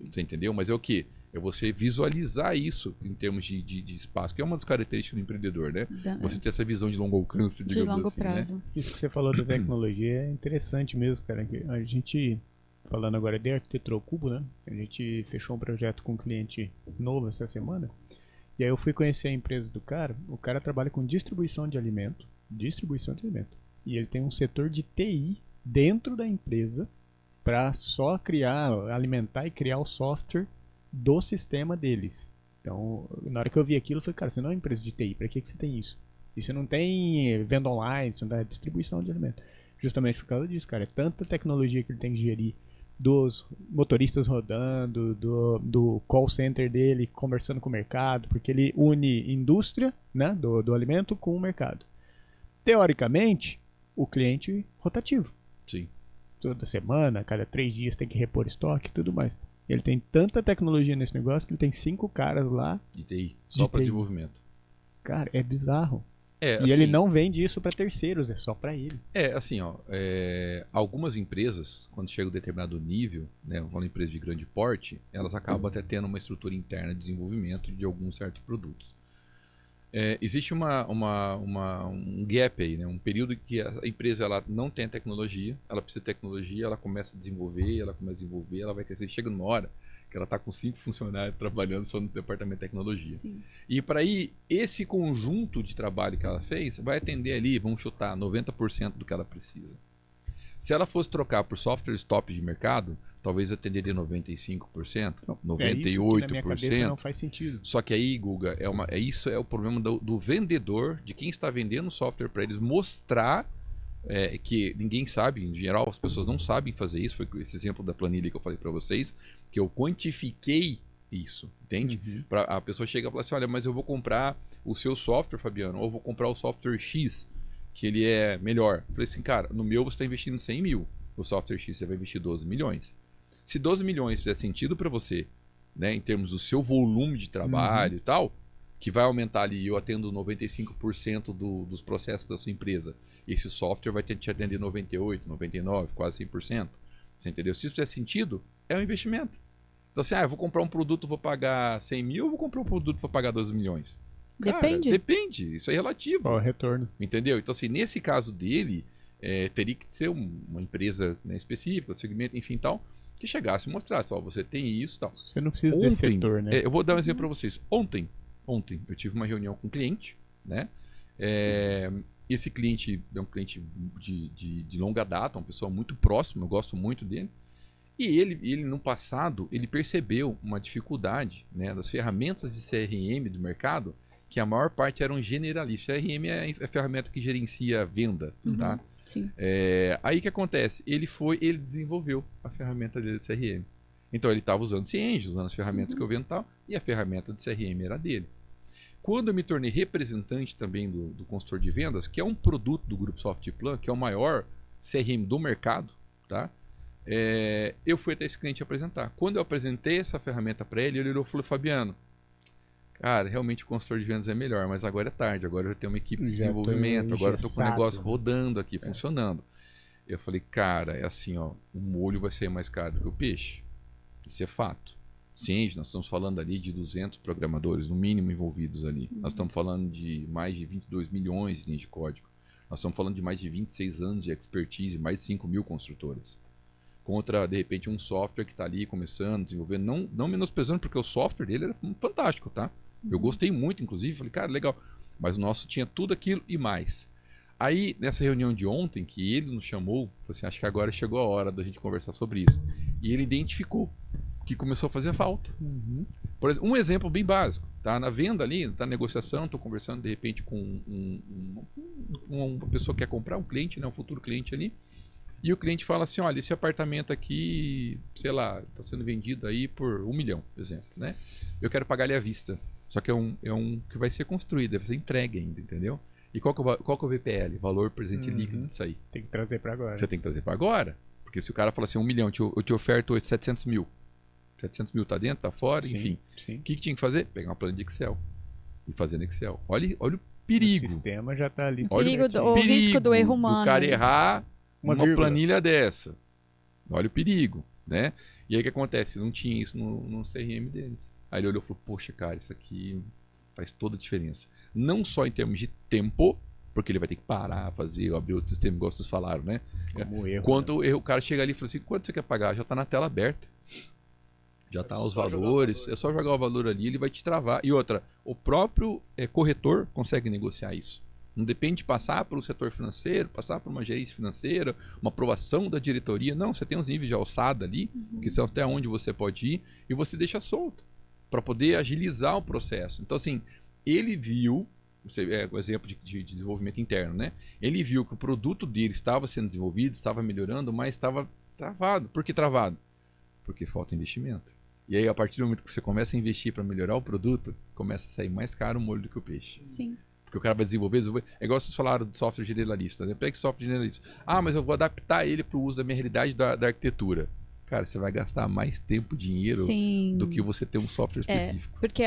Você entendeu? Mas é o quê? É você visualizar isso em termos de espaço, que é uma das características do empreendedor, né? Você ter essa visão de longo alcance, digamos de longo assim, prazo. né? Isso que você falou da tecnologia é interessante mesmo, cara. A gente, falando agora de arquitetura ao cubo, né? A gente fechou um projeto com um cliente novo essa semana. E aí eu fui conhecer a empresa do cara. O cara trabalha com distribuição de alimento. E ele tem um setor de TI dentro da empresa para só alimentar e criar o software do sistema deles. Então, na hora que eu vi aquilo, eu falei, cara, você não é uma empresa de TI, para que você tem isso? E você não tem venda online, você não tem distribuição de alimento. Justamente por causa disso, cara. É tanta tecnologia que ele tem que gerir, dos motoristas rodando, do call center dele conversando com o mercado, porque ele une indústria, né, do alimento com o mercado. Teoricamente, o cliente rotativo. Sim. Toda semana, cada 3 dias tem que repor estoque e tudo mais. Ele tem tanta tecnologia nesse negócio que ele tem 5 caras lá. De TI, só para TI. desenvolvimento. Cara, é bizarro. E assim, ele não vende isso para terceiros, é só para ele. Assim, algumas empresas, quando chegam a determinado nível, né, uma empresa de grande porte, elas acabam até tendo uma estrutura interna de desenvolvimento de alguns certos produtos. Existe um gap aí, né, um período que a empresa ela não tem tecnologia, ela precisa de tecnologia, ela começa a desenvolver, ela vai crescer, chega numa hora que ela está com 5 funcionários trabalhando só no departamento de tecnologia. Sim. E para aí, esse conjunto de trabalho que ela fez vai atender ali, vamos chutar, 90% do que ela precisa. Se ela fosse trocar por softwares top de mercado, talvez atenderia 95%, Então, 98%. Isso que na minha cabeça não faz sentido. Só que aí, Guga, isso é o problema do vendedor, de quem está vendendo software para eles mostrar que ninguém sabe, em geral as pessoas não sabem fazer isso. Foi esse exemplo da planilha que eu falei para vocês, que eu quantifiquei isso, entende? A pessoa chega e fala assim, olha, mas eu vou comprar o seu software, Fabiano, ou eu vou comprar o software X, que ele é melhor. Eu falei assim, cara, no meu você está investindo 100 mil, no software X você vai investir 12 milhões. Se 12 milhões fizer sentido para você, né, em termos do seu volume de trabalho e tal, que vai aumentar ali, eu atendo 95% dos processos da sua empresa, esse software vai te atender 98%, 99%, quase 100%. Você entendeu? Se isso fizer sentido, é um investimento. Então assim, eu vou comprar um produto, vou pagar 100 mil, ou vou comprar um produto, vou pagar 12 milhões? Cara, depende, isso é relativo. Qual é o retorno? Entendeu? Então assim, nesse caso dele, teria que ser uma empresa, né, específica, segmento, enfim tal, que chegasse e mostrasse, você tem isso e tal. Você não precisa desse setor, né? Eu vou dar um exemplo para vocês. Ontem eu tive uma reunião com um cliente, né? Esse cliente é um cliente de longa data, uma pessoa muito próxima, eu gosto muito dele. E ele no passado, ele percebeu uma dificuldade, né, das ferramentas de CRM do mercado, que a maior parte eram generalistas. CRM é a ferramenta que gerencia a venda, tá? Sim. Aí o que acontece? Ele desenvolveu a ferramenta dele de CRM. Então ele estava usando CIENGE, usando as ferramentas que eu vendo e tal, e a ferramenta de CRM era dele. Quando eu me tornei representante também do consultor de vendas, que é um produto do Grupo Softplan, que é o maior CRM do mercado, tá? Eu fui até esse cliente apresentar. Quando eu apresentei essa ferramenta para ele olhou e falou, Fabiano, cara, realmente o consultor de vendas é melhor, mas agora é tarde, agora eu tenho uma equipe de desenvolvimento, agora eu estou com o negócio rodando aqui, funcionando. Eu falei, cara, é assim, ó, o molho vai ser mais caro do que o peixe. Isso é fato. Sim, nós estamos falando ali de 200 programadores, no mínimo, envolvidos ali. Nós estamos falando de mais de 22 milhões de linhas de código. Nós estamos falando de mais de 26 anos de expertise, mais de 5 mil construtoras. Contra, de repente, um software que está ali começando, desenvolvendo, não menosprezando, porque o software dele era fantástico, tá? Eu gostei muito, inclusive, falei, cara, legal. Mas o nosso tinha tudo aquilo e mais. Aí, nessa reunião de ontem, que ele nos chamou, falei assim, acho que agora chegou a hora da gente conversar sobre isso. E ele identificou que começou a fazer falta. Por exemplo, um exemplo bem básico, tá? Na venda ali, tá na negociação, estou conversando de repente com uma pessoa que quer comprar, um cliente, né, um futuro cliente ali, e o cliente fala assim, olha, esse apartamento aqui, sei lá, está sendo vendido aí por 1 milhão, por exemplo, né? Eu quero pagar ele à vista, só que é um que vai ser construído, deve ser entregue ainda, entendeu? E qual que é o VPL? Valor presente líquido disso aí. Tem que trazer para agora. Você tem que trazer para agora, porque se o cara fala assim, 1 milhão, eu te oferto 700 mil. 700 mil tá dentro, tá fora, sim, enfim. Sim. O que tinha que fazer? Pegar uma planilha de Excel e fazer no Excel. Olha o perigo. O sistema já tá ali. O risco do erro humano. O cara errar uma vírgula. planilha dessa. Olha o perigo, né? E aí o que acontece? Não tinha isso no CRM deles. Aí ele olhou e falou, poxa, cara, isso aqui faz toda a diferença. Não só em termos de tempo, porque ele vai ter que parar, fazer, abrir outro sistema, igual vocês falaram, né? Como erro. Quanto o cara chega ali e fala assim, quanto você quer pagar? Já tá na tela aberta. Já tá os valores, é só jogar o valor ali, ele vai te travar. E outra, o próprio corretor consegue negociar isso. Não depende de passar para o setor financeiro, passar por uma gerência financeira, uma aprovação da diretoria. Não, você tem uns níveis de alçada ali, que são até onde você pode ir, e você deixa solto, para poder agilizar o processo. Então, assim, ele viu, o exemplo de desenvolvimento interno, né? Ele viu que o produto dele estava sendo desenvolvido, estava melhorando, mas estava travado. Por que travado? Porque falta investimento. E aí, a partir do momento que você começa a investir para melhorar o produto, começa a sair mais caro o molho do que o peixe. Sim. Porque o cara vai desenvolver. É igual vocês falaram do software generalista, né? Pega esse software generalista. Ah, mas eu vou adaptar ele para o uso da minha realidade da arquitetura. cara, você vai gastar mais tempo, dinheiro do que você ter um software específico. Porque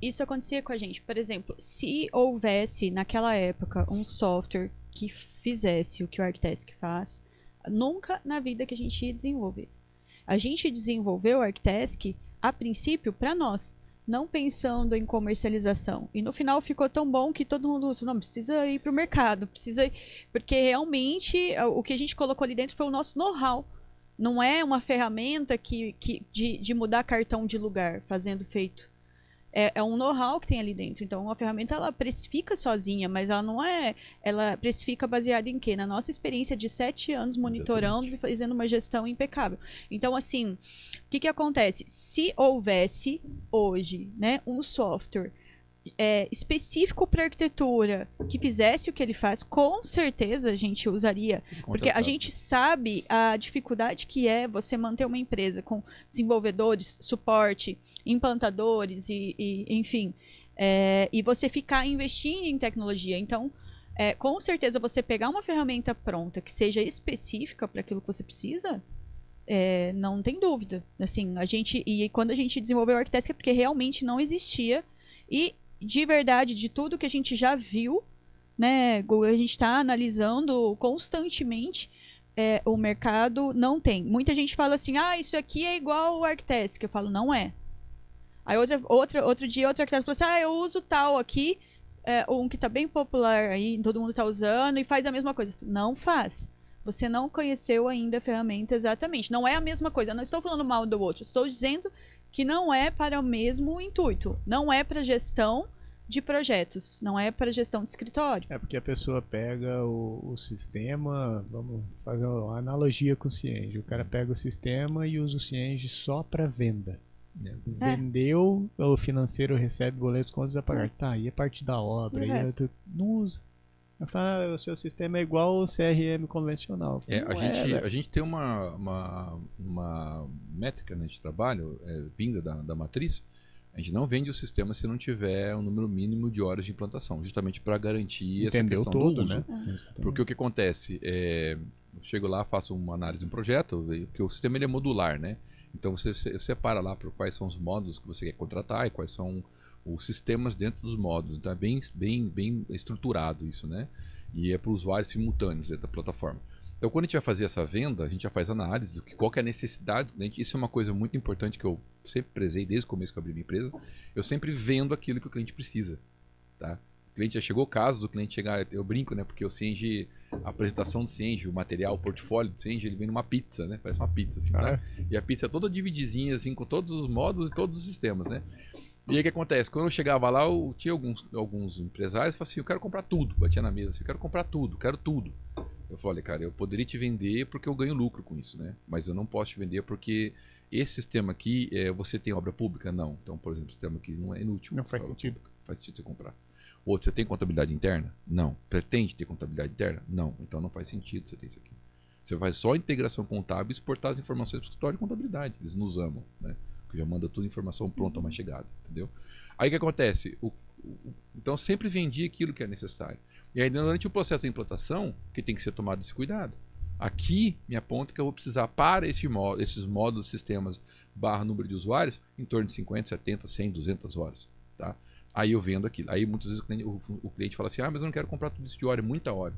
isso acontecia com a gente. Por exemplo, se houvesse naquela época um software que fizesse o que o ArcTask faz, nunca na vida que a gente ia desenvolver. A gente desenvolveu o ArcTask a princípio para nós, não pensando em comercialização. E no final ficou tão bom que todo mundo não precisa ir para o mercado, porque realmente o que a gente colocou ali dentro foi o nosso know-how. Não é uma ferramenta de mudar cartão de lugar fazendo feito. É um know-how que tem ali dentro. Então, uma ferramenta, ela precifica sozinha, mas ela não é... Ela precifica baseada em quê? Na nossa experiência de 7 anos monitorando e fazendo uma gestão impecável. Então, assim, o que acontece? Se houvesse hoje, né, um software específico para arquitetura que fizesse o que ele faz, com certeza a gente usaria. Porque a gente sabe a dificuldade que é você manter uma empresa com desenvolvedores, suporte, implantadores enfim, e você ficar investindo em tecnologia. Então, com certeza você pegar uma ferramenta pronta que seja específica para aquilo que você precisa, não tem dúvida. Assim, quando a gente desenvolveu o ArcTask é porque realmente não existia, e de verdade, de tudo que a gente já viu, né, a gente está analisando constantemente, o mercado não tem. Muita gente fala assim, isso aqui é igual ao ArcTask. Eu falo, não é. Aí outro dia, outro arquiteto falou assim, eu uso tal aqui, um que está bem popular aí, todo mundo está usando, e faz a mesma coisa. Não faz. Você não conheceu ainda a ferramenta exatamente. Não é a mesma coisa. Eu não estou falando mal do outro. Estou dizendo que não é para o mesmo intuito. Não é para gestão de projetos. Não é para gestão de escritório. É porque a pessoa pega o sistema, vamos fazer uma analogia com o Cienge. O cara pega o sistema e usa o Cienge só para venda. Vendeu, o financeiro recebe boletos, contas a pagar. Tá, e a parte da obra? Não usa. O seu sistema é igual ao CRM convencional. A gente tem uma métrica, né, de trabalho vinda da matriz. A gente não vende o sistema se não tiver um número mínimo de horas de implantação, justamente para garantir essa questão do uso. Né? Porque o que acontece? Eu chego lá, faço uma análise de um projeto, porque o sistema ele é modular, né? Então você separa lá para quais são os módulos que você quer contratar e quais são os sistemas dentro dos módulos. Então é bem estruturado isso, né? E é para usuários simultâneos dentro da plataforma. Então quando a gente vai fazer essa venda, a gente já faz análise do qual que é a necessidade do cliente. Isso é uma coisa muito importante que eu sempre prezei desde o começo que eu abri minha empresa. Eu sempre vendo aquilo que o cliente precisa, tá? O cliente já chegou o caso do cliente chegar, eu brinco, né? Porque o Cienge, a apresentação do Cienge, o material, o portfólio do Cienge, ele vem numa pizza, né? Parece uma pizza, assim, sabe? E a pizza é toda divididinha, assim, com todos os módulos e todos os sistemas, né? E aí o que acontece? Quando eu chegava lá, tinha alguns empresários que falavam assim, eu quero comprar tudo. Batia na mesa assim, eu quero comprar tudo, quero tudo. Eu falei, cara, eu poderia te vender porque eu ganho lucro com isso, né? Mas eu não posso te vender porque esse sistema aqui, você tem obra pública? Não. Então, por exemplo, o sistema aqui não é inútil. Não faz sentido. Faz sentido você comprar. Outro, você tem contabilidade interna? Não. Pretende ter contabilidade interna? Não. Então não faz sentido você ter isso aqui. Você faz só integração contábil e exportar as informações para o escritório de contabilidade. Eles nos amam, né? Porque já manda toda a informação pronta, uma chegada, entendeu? Aí o que acontece? Então sempre vendi aquilo que é necessário. E aí durante o processo de implantação, que tem que ser tomado esse cuidado. Aqui me aponta que eu vou precisar para esses módulos, sistemas, número de usuários, em torno de 50, 70, 100, 200 horas, tá? Aí eu vendo aquilo. Aí muitas vezes o cliente fala assim, mas eu não quero comprar tudo isso de hora, é muita hora.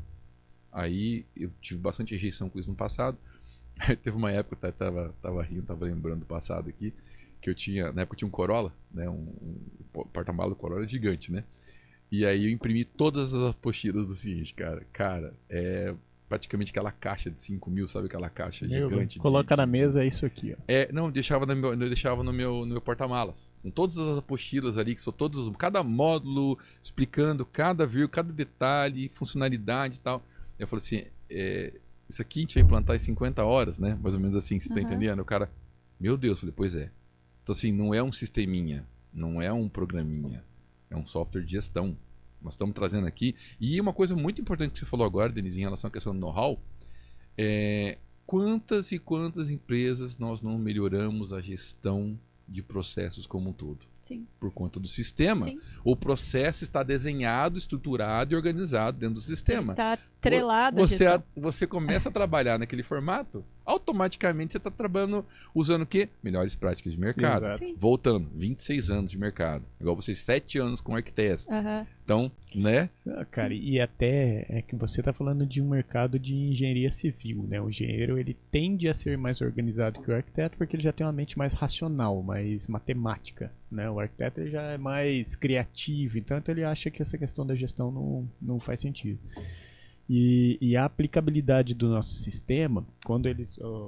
Aí eu tive bastante rejeição com isso no passado. Aí teve uma época, tava rindo, tava lembrando do passado aqui, que eu tinha, na época eu tinha um Corolla, né, um porta-malas do Corolla gigante, né? E aí eu imprimi todas as apostilas do Cienge, cara. Cara, é praticamente aquela caixa de 5 mil, sabe aquela caixa gigante? Coloca na mesa, é isso aqui, ó. Não, eu deixava no meu porta-malas. Com todas as apostilas ali, que são cada módulo explicando cada vírgula, cada detalhe, funcionalidade e tal. Eu falei assim, isso aqui a gente vai implantar em 50 horas, né? Mais ou menos assim, você tá entendendo? O cara, meu Deus, eu falei, pois é. Então assim, não é um sisteminha, não é um programinha, é um software de gestão. Nós estamos trazendo aqui. E uma coisa muito importante que você falou agora, Denise, em relação à questão do know-how, quantas e quantas empresas nós não melhoramos a gestão de processos como um todo? Sim. Por conta do sistema. Sim. O processo está desenhado, estruturado e organizado dentro do sistema. Ele está atrelado à gestão. Você começa a trabalhar naquele formato, automaticamente você está trabalhando usando o quê? Melhores práticas de mercado. Voltando, 26 anos de mercado. Igual vocês, 7 anos com o Arquitesk. Então, né? Cara, e até é que você está falando de um mercado de engenharia civil, né? O engenheiro, ele tende a ser mais organizado que o arquiteto porque ele já tem uma mente mais racional, mais matemática, né? O arquiteto ele já é mais criativo, então ele acha que essa questão da gestão não faz sentido. E a aplicabilidade do nosso sistema, quando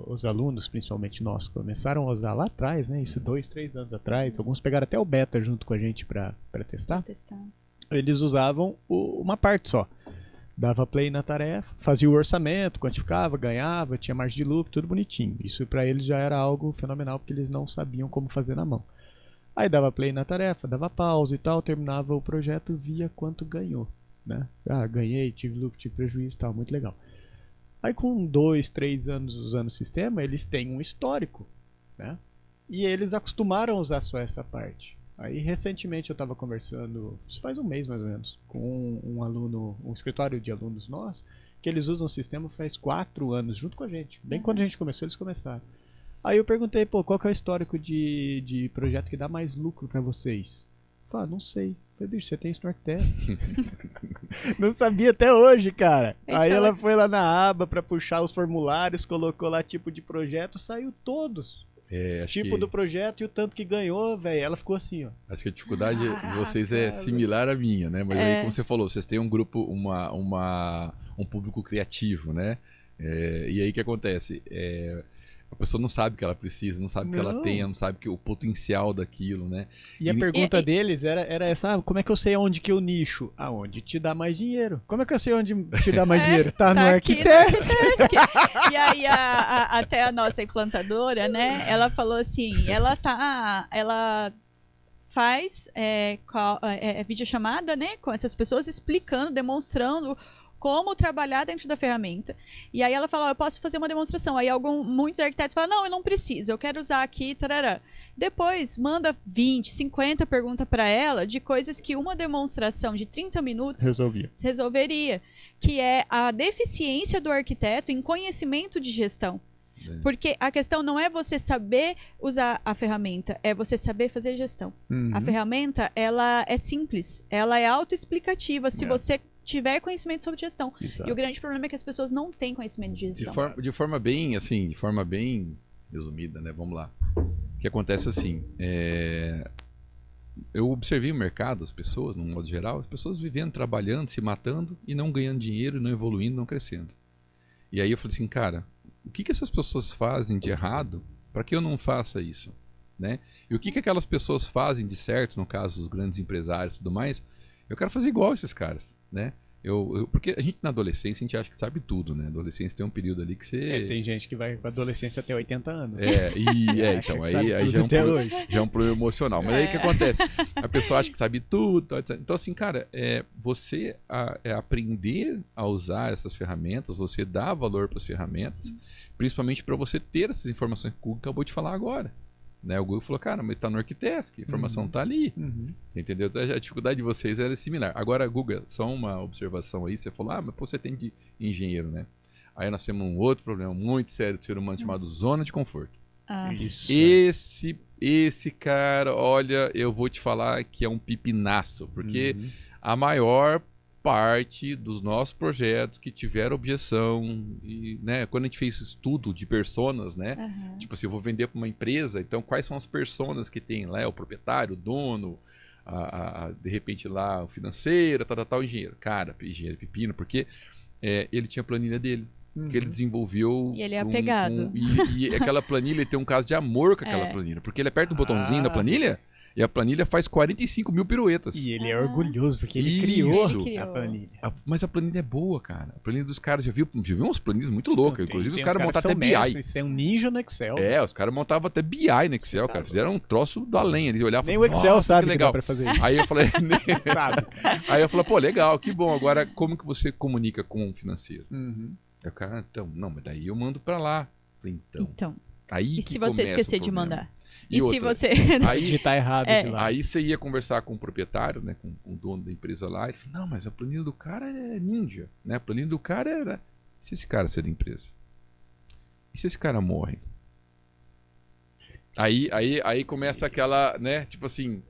os alunos, principalmente nós, começaram a usar lá atrás, né? Isso 2, 3 anos atrás, alguns pegaram até o beta junto com a gente para testar. Eles usavam uma parte só. Dava play na tarefa, fazia o orçamento, quantificava, ganhava, tinha margem de lucro, tudo bonitinho. Isso para eles já era algo fenomenal, porque eles não sabiam como fazer na mão. Aí dava play na tarefa, dava pausa e tal, terminava o projeto, via quanto ganhou. Né? Ganhei, tive lucro, tive prejuízo e tal, muito legal. Aí com 2, 3 anos usando o sistema, eles têm um histórico, né? E eles acostumaram a usar só essa parte. Aí recentemente eu estava conversando, isso faz um mês mais ou menos, com um aluno, um escritório de alunos nós, que eles usam o sistema faz 4 anos, junto com a gente. Bem quando a gente começou, eles começaram. Aí eu perguntei, qual que é o histórico de projeto que dá mais lucro para vocês? Falei, não sei. Falei, bicho, você tem isso no Arquitesk? Não sabia até hoje, cara. Aí ela foi lá na aba pra puxar os formulários, colocou lá tipo de projeto, saiu todos. Tipo do projeto e o tanto que ganhou, velho. Ela ficou assim, ó. Acho que a dificuldade de vocês é similar à minha, né? Mas aí, como você falou, vocês têm um grupo, um público criativo, né? E aí o que acontece? A pessoa não sabe o que ela precisa, não sabe o que ela tem, não sabe o potencial daquilo, né? E a pergunta deles era essa, como é que eu sei onde que eu nicho? Aonde te dá mais dinheiro. Como é que eu sei onde te dá mais dinheiro? Tá no Arquitesk. E aí até a nossa implantadora, né, ela falou assim, ela faz videochamada, né, com essas pessoas explicando, demonstrando como trabalhar dentro da ferramenta. E aí ela fala, eu posso fazer uma demonstração. Aí muitos arquitetos falam, não, eu não preciso, eu quero usar aqui, tarará. Depois, manda 20, 50 perguntas para ela de coisas que uma demonstração de 30 minutos resolveria. Que é a deficiência do arquiteto em conhecimento de gestão. Porque a questão não é você saber usar a ferramenta, é você saber fazer gestão. A ferramenta, ela é simples, ela é autoexplicativa. Se você tiver conhecimento sobre gestão. Exato. E o grande problema é que as pessoas não têm conhecimento de gestão. De forma bem resumida, né? Vamos lá. O que acontece assim, eu observei o mercado, as pessoas, no modo geral, as pessoas vivendo, trabalhando, se matando e não ganhando dinheiro, não evoluindo, não crescendo. E aí eu falei assim, cara, o que essas pessoas fazem de errado para que eu não faça isso? Né? E o que aquelas pessoas fazem de certo, no caso dos grandes empresários e tudo mais, eu quero fazer igual esses caras, né? Porque a gente na adolescência, a gente acha que sabe tudo, né? Adolescência tem um período ali que você... tem gente que vai com a adolescência até 80 anos. Então, aí já é um problema emocional. Mas aí o que acontece? A pessoa acha que sabe tudo, etc. Então assim, cara, você aprender a usar essas ferramentas, você dar valor para as ferramentas, principalmente para você ter essas informações que o Google acabou de falar agora. Né? O Google falou, cara, mas tá no Arquitesk, a informação tá ali. Você entendeu? Então, a dificuldade de vocês era similar. Agora, Google, só uma observação aí, você falou, mas você tem de engenheiro, né? Aí nós temos um outro problema muito sério do ser humano chamado zona de conforto. Isso. Esse cara, olha, eu vou te falar que é um pipinaço, porque a maior parte dos nossos projetos que tiveram objeção e, né, quando a gente fez estudo de personas, né, tipo assim, eu vou vender para uma empresa, então quais são as personas que tem lá, o proprietário, o dono, de repente lá o financeiro, tal, engenheiro, cara, engenheiro pepino, porque ele tinha a planilha dele, que ele desenvolveu. E ele é apegado. E aquela planilha, ele tem um caso de amor com aquela planilha, porque ele aperta um botãozinho da planilha e a planilha faz 45 mil piruetas. E ele é orgulhoso, porque ele criou a planilha. Mas a planilha é boa, cara. A planilha dos caras, já viu umas planilhas muito loucas. Inclusive, os caras montavam até BI. Isso é um ninja no Excel. Os caras montavam até BI no Excel, cara. Fizeram um troço do além. Eles olhavam e falavam, nem o Excel sabe que legal. Pra fazer isso. Aí eu falei, sabe. Aí eu falei, pô, legal, que bom. Agora, como que você comunica com o financeiro? Aí o cara, então, não, mas daí eu mando pra lá. Eu falei, então. Aí E se você esquecer de mandar? E se você... Aí digitar errado de lá. Aí você ia conversar com o proprietário, né, com o dono da empresa lá, e falou, não, mas a planilha do cara é ninja, né? A planilha do cara era... E se esse cara sair da empresa? E se esse cara morre? Aí começa aquela, né, tipo assim,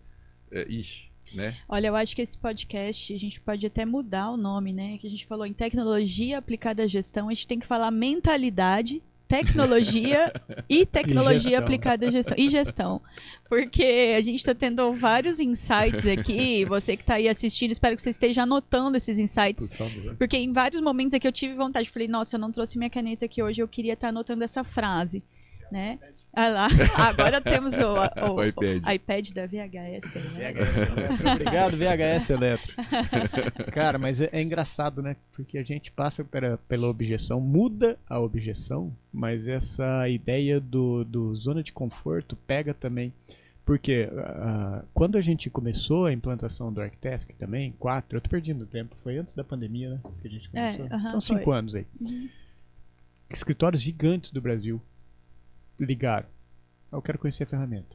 ixi, né? Olha, eu acho que esse podcast, a gente pode até mudar o nome, né? Que a gente falou em tecnologia aplicada à gestão, a gente tem que falar mentalidade, tecnologia e tecnologia aplicada à gestão. E gestão. Porque a gente está tendo vários insights aqui. Você que está aí assistindo, espero que você esteja anotando esses insights. Por favor. Porque em vários momentos aqui eu tive vontade. Falei, nossa, eu não trouxe minha caneta aqui hoje, eu queria estar anotando essa frase. Né? Ah lá, agora temos o iPad da VHS. Né? VHS Eletro. Obrigado, VHS Eletro. Cara, mas é engraçado, né? Porque a gente passa pela objeção, muda a objeção, mas essa ideia do zona de conforto pega também. Porque quando a gente começou a implantação do ArcTask também, 4, eu tô perdendo tempo, foi antes da pandemia, né? Que a gente começou. Então 5 anos aí. Escritórios gigantes do Brasil ligaram. Eu quero conhecer a ferramenta.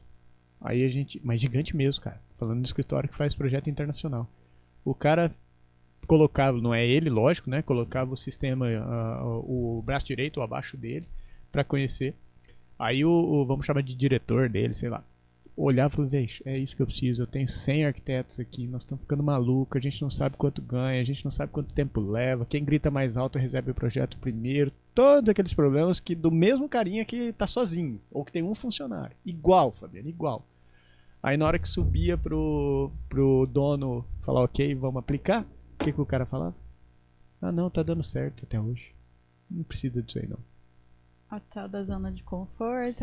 Aí a gente... Mas gigante mesmo, cara. Falando do escritório que faz projeto internacional. O cara colocava... Não é ele, lógico, né? Colocava o sistema... o braço direito ou abaixo dele para conhecer. Aí vamos chamar de diretor dele, sei lá. Olhava e falou, veja, é isso que eu preciso. Eu tenho 100 arquitetos aqui. Nós estamos ficando malucos. A gente não sabe quanto ganha. A gente não sabe quanto tempo leva. Quem grita mais alto recebe o projeto primeiro. Todos aqueles problemas que do mesmo carinha que tá sozinho. Ou que tem um funcionário. Igual, Fabiano, igual. Aí na hora que subia pro dono falar, ok, vamos aplicar. O que o cara falava? Ah, não, tá dando certo até hoje. Não precisa disso aí, não. A tal da zona de conforto,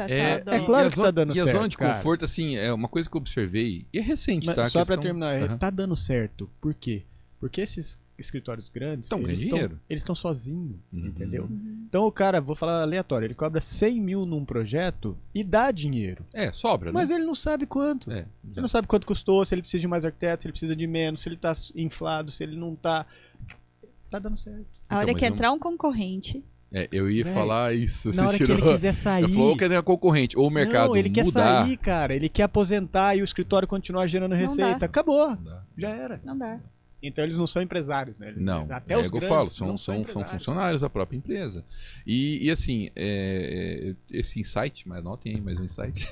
claro que tá dando certo. E a zona de cara. conforto, assim, é uma coisa que eu observei, e é recente, mas tá? Só pra terminar, tá dando certo. Por quê? Porque esses escritórios grandes, eles estão sozinhos, entendeu? Então o cara, vou falar aleatório, ele cobra 100 mil num projeto e dá dinheiro. Sobra, mas né? ele não sabe quanto. Ele não sabe quanto custou, se ele precisa de mais arquitetos, se ele precisa de menos, se ele tá inflado, se ele não tá... Tá dando certo. A hora que entrar um concorrente... eu ia falar isso. Na hora que ele quiser sair... Eu falou que é concorrente, ou o mercado não, ele mudar. quer sair, cara. Ele quer aposentar e o escritório continuar gerando receita. Dá. Acabou. Já era. Não dá. Então eles não são empresários, né? Não, até os grandes eu falo, são funcionários da própria empresa. E assim, esse insight, mas anotem aí mais um insight.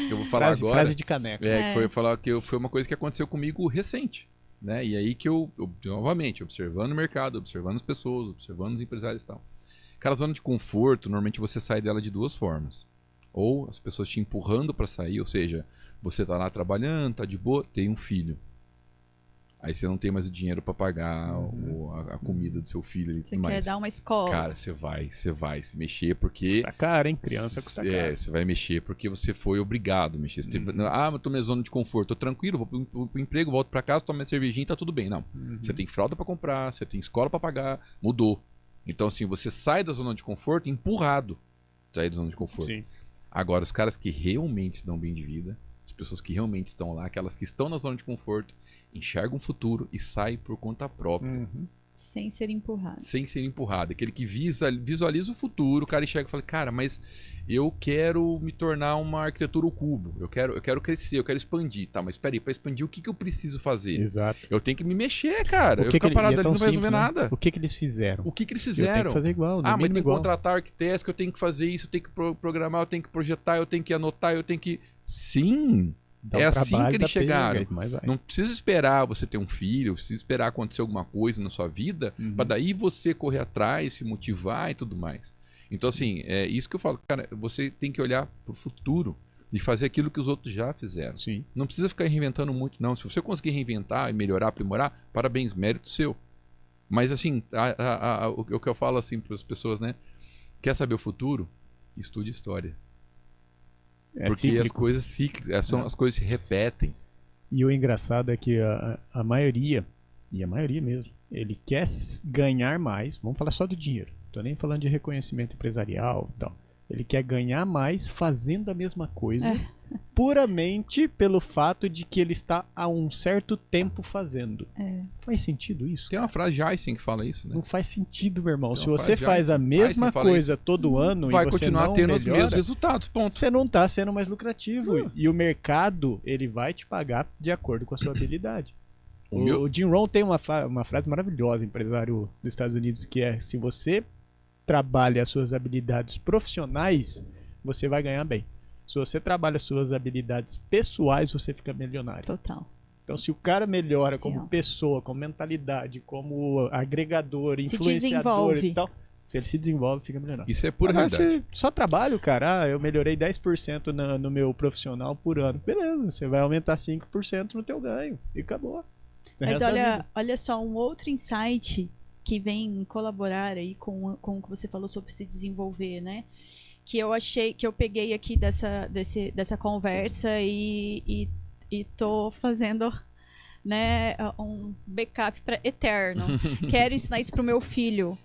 Eu vou falar agora. Frase de caneco. Que foi falar que foi uma coisa que aconteceu comigo recente. Né? E aí que eu, novamente, observando o mercado, observando as pessoas, observando os empresários e tal. Cara, a zona de conforto, normalmente você sai dela de duas formas. Ou as pessoas te empurrando para sair, ou seja, você tá lá trabalhando, tá de boa, tem um filho. Aí você não tem mais o dinheiro para pagar a comida do seu filho e tudo mais. Você quer dar uma escola. Cara, você vai se mexer porque... Custa caro, hein? Criança custa caro. Você vai mexer porque você foi obrigado a mexer. Eu tô na zona de conforto, tô tranquilo, vou pro emprego, volto para casa, tomo minha cervejinha e tá tudo bem. Não. Você tem fralda para comprar, você tem escola para pagar, mudou. Então assim, você sai da zona de conforto empurrado. Sai da zona de conforto. Sim. Agora, os caras que realmente se dão bem de vida, as pessoas que realmente estão lá, aquelas que estão na zona de conforto, enxergam o futuro e saem por conta própria. Sem ser empurrado. Sem ser empurrado. Aquele que visualiza o futuro, o cara enxerga e fala, cara, mas eu quero me tornar uma arquitetura ao cubo. Eu quero crescer, eu quero expandir. Tá, mas espera aí, para expandir, o que eu preciso fazer? Exato. Eu tenho que me mexer, cara. Eu ficar parado ali não vai resolver nada. O que eles fizeram? O que eles fizeram? Eu tenho que fazer igual. Mas tem que contratar arquitetos, que eu tenho que fazer isso, eu tenho que programar, eu tenho que projetar, eu tenho que anotar, eu tenho que... Sim! É assim que eles chegaram. Não precisa esperar você ter um filho, precisa esperar acontecer alguma coisa na sua vida, para daí você correr atrás, se motivar e tudo mais. Então, assim, é isso que eu falo, cara, você tem que olhar pro futuro e fazer aquilo que os outros já fizeram. Sim. Não precisa ficar reinventando muito, não. Se você conseguir reinventar e melhorar, aprimorar, parabéns, mérito seu. Mas, assim, o que eu falo assim para as pessoas, né? Quer saber o futuro? Estude história. Porque cíclico. As coisas cíclicas, as coisas se repetem. E o engraçado é que a maioria, e a maioria mesmo, ele quer ganhar mais, vamos falar só do dinheiro, tô nem falando de reconhecimento empresarial e tal. Ele quer ganhar mais fazendo a mesma coisa, puramente pelo fato de que ele está há um certo tempo fazendo. Faz sentido isso? Tem uma frase de Einstein que fala isso, né? Não faz sentido, meu irmão. Tem Se uma você frase de faz a Einstein. mesma Einstein fala coisa todo ano vai e você continuar não tendo os melhora, mesmos resultados, ponto. você não está sendo mais lucrativo. E o mercado, ele vai te pagar de acordo com a sua habilidade. O Jim Rohn tem uma frase maravilhosa, empresário dos Estados Unidos, que é: se você trabalha as suas habilidades profissionais, você vai ganhar bem. Se você trabalha as suas habilidades pessoais, você fica milionário. Total. Então, se o cara melhora como Real. pessoa, como mentalidade, como agregador, Se influenciador desenvolve. e tal, se ele se desenvolve, fica milionário. Isso é pura Agora, realidade. você só trabalho, cara. Eu melhorei 10% no meu profissional por ano. Beleza, você vai aumentar 5% no teu ganho. E acabou. Mas olha só, um outro insight que vem colaborar aí com o que você falou sobre se desenvolver, né? Que eu achei, que eu peguei aqui dessa conversa e tô fazendo, né, um backup para eterno. Quero ensinar isso pro meu filho,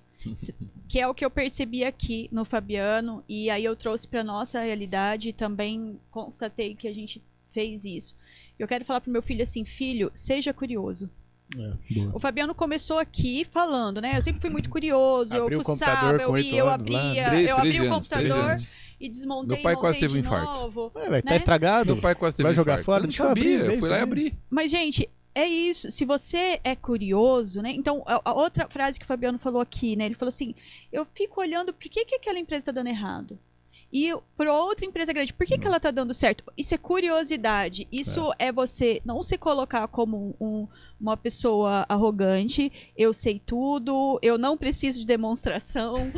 que é o que eu percebi aqui no Fabiano, e aí eu trouxe para nossa realidade e também constatei que a gente fez isso. Eu quero falar pro meu filho assim: filho, seja curioso. O Fabiano começou aqui falando, né? Eu sempre fui muito curioso, Abriu eu o computador fuçava, com 8 eu anos lá. abria, eu abri o computador anos. e desmontei, Meu pai quase montei teve um de infarto. novo. Ué, tá né? estragado? Meu pai quase teve Vai jogar infarto. fora? Eu não Deixa eu abrir, sabia, vê eu isso fui lá e aí. abri. Mas, gente, é isso. Se você é curioso, né? Então, a outra frase que o Fabiano falou aqui, né? Ele falou assim: eu fico olhando por que aquela empresa tá dando errado. E para outra empresa grande, por que ela tá dando certo? Isso é curiosidade. Isso é você não se colocar como uma pessoa arrogante. Eu sei tudo, eu não preciso de demonstração,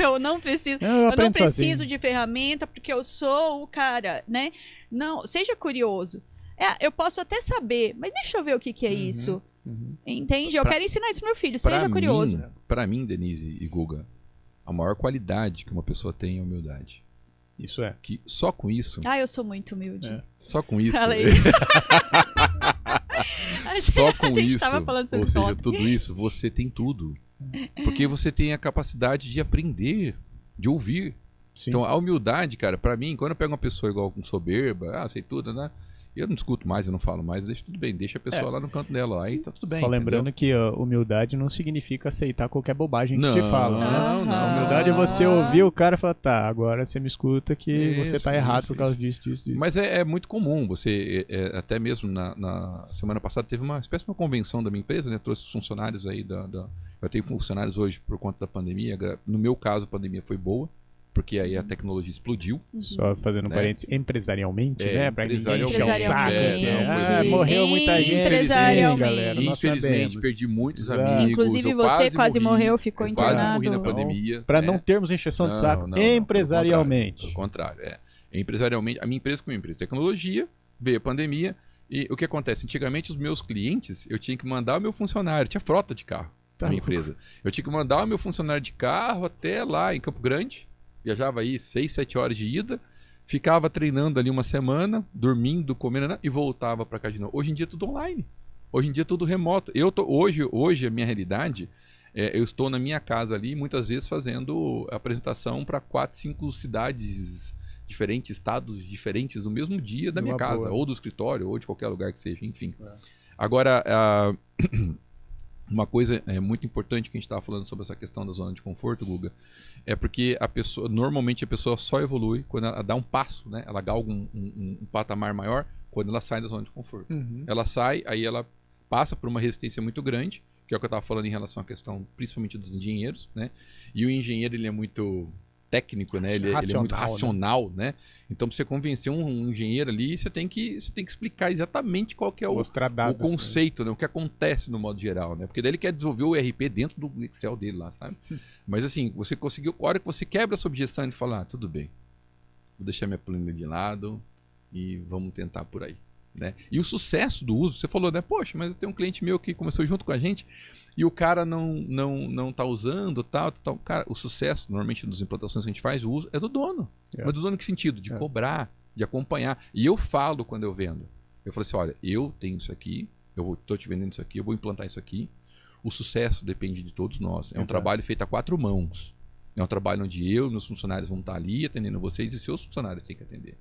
eu não preciso de ferramenta, porque eu sou o cara, né? Não, seja curioso. Eu posso até saber, mas deixa eu ver o que é isso. Entende? Eu quero ensinar isso pro meu filho. Seja curioso. Para mim, Denise e Guga, a maior qualidade que uma pessoa tem é a humildade. Isso é. Que só com isso. Eu sou muito humilde. Só com isso. Falei. Só com a gente isso. tava falando sobre Ou seja, top. tudo isso, você tem tudo. Porque você tem a capacidade de aprender, de ouvir. Sim. Então, a humildade, cara, pra mim, quando eu pego uma pessoa igual com soberba, sei tudo, né? Eu não discuto mais, eu não falo mais, deixa tudo bem, deixa a pessoa lá no canto dela, aí tá tudo bem. Só lembrando entendeu? que a humildade não significa aceitar qualquer bobagem que Não, te falam. não, não. A humildade é você ouvir o cara e falar: tá, agora você me escuta que Isso, você tá errado isso, por causa disso. Mas é muito comum, você, até mesmo na semana passada teve uma espécie de uma convenção da minha empresa, né? Trouxe os funcionários aí eu tenho funcionários hoje por conta da pandemia, no meu caso a pandemia foi boa, porque aí a tecnologia explodiu. Só fazendo um parênteses, empresarialmente, né? Pra ninguém encher o empresarialmente. saco. Morreu muita gente. Empresarialmente. Galera, nós Infelizmente, sabemos. perdi muitos Exato. amigos. Inclusive eu você quase morri, morreu, ficou eu quase internado. morri na pandemia. Pra né? não termos encheção de Não, saco, não, empresarialmente. Pelo contrário, empresarialmente, a minha empresa como empresa de tecnologia, veio a pandemia, e o que acontece? Antigamente, os meus clientes, eu tinha que mandar o meu funcionário, tinha frota de carro na minha empresa. Eu tinha que mandar o meu funcionário de carro até lá em Campo Grande, viajava aí 6, 7 horas de ida, ficava treinando ali uma semana, dormindo, comendo, e voltava para cá de novo. Hoje em dia é tudo online. Hoje em dia é tudo remoto. Hoje a minha realidade, eu estou na minha casa ali, muitas vezes fazendo apresentação para 4, 5 cidades diferentes, estados diferentes, no mesmo dia da minha casa, ou do escritório, ou de qualquer lugar que seja, enfim. Agora, uma coisa muito importante que a gente estava falando sobre essa questão da zona de conforto, Guga, é porque normalmente a pessoa só evolui quando ela dá um passo, né? Ela galga um patamar maior quando ela sai da zona de conforto. Ela sai, aí ela passa por uma resistência muito grande, que é o que eu estava falando em relação à questão, principalmente dos engenheiros, né? E o engenheiro, ele é muito técnico, né? Ele é muito racional, né? Então, para você convencer um engenheiro ali, você tem que explicar exatamente qual que é o conceito, né? O que acontece no modo geral, né? Porque daí ele quer desenvolver o ERP dentro do Excel dele lá, sabe? Mas assim, você conseguiu, a hora que você quebra essa objeção e fala: tudo bem, vou deixar minha planilha de lado e vamos tentar por aí, né? E o sucesso do uso, você falou, né? Poxa, mas eu tenho um cliente meu que começou junto com a gente e o cara não tá usando, tal. Cara, o sucesso, normalmente nas implantações que a gente faz, o uso é do dono. Mas do dono em que sentido? De cobrar, de acompanhar. E eu falo quando eu vendo. Eu falo assim: olha, eu tenho isso aqui, tô te vendendo isso aqui, eu vou implantar isso aqui. O sucesso depende de todos nós. É um trabalho feito a 4 mãos. É um trabalho onde eu e meus funcionários vão estar ali atendendo vocês e seus funcionários têm que atender.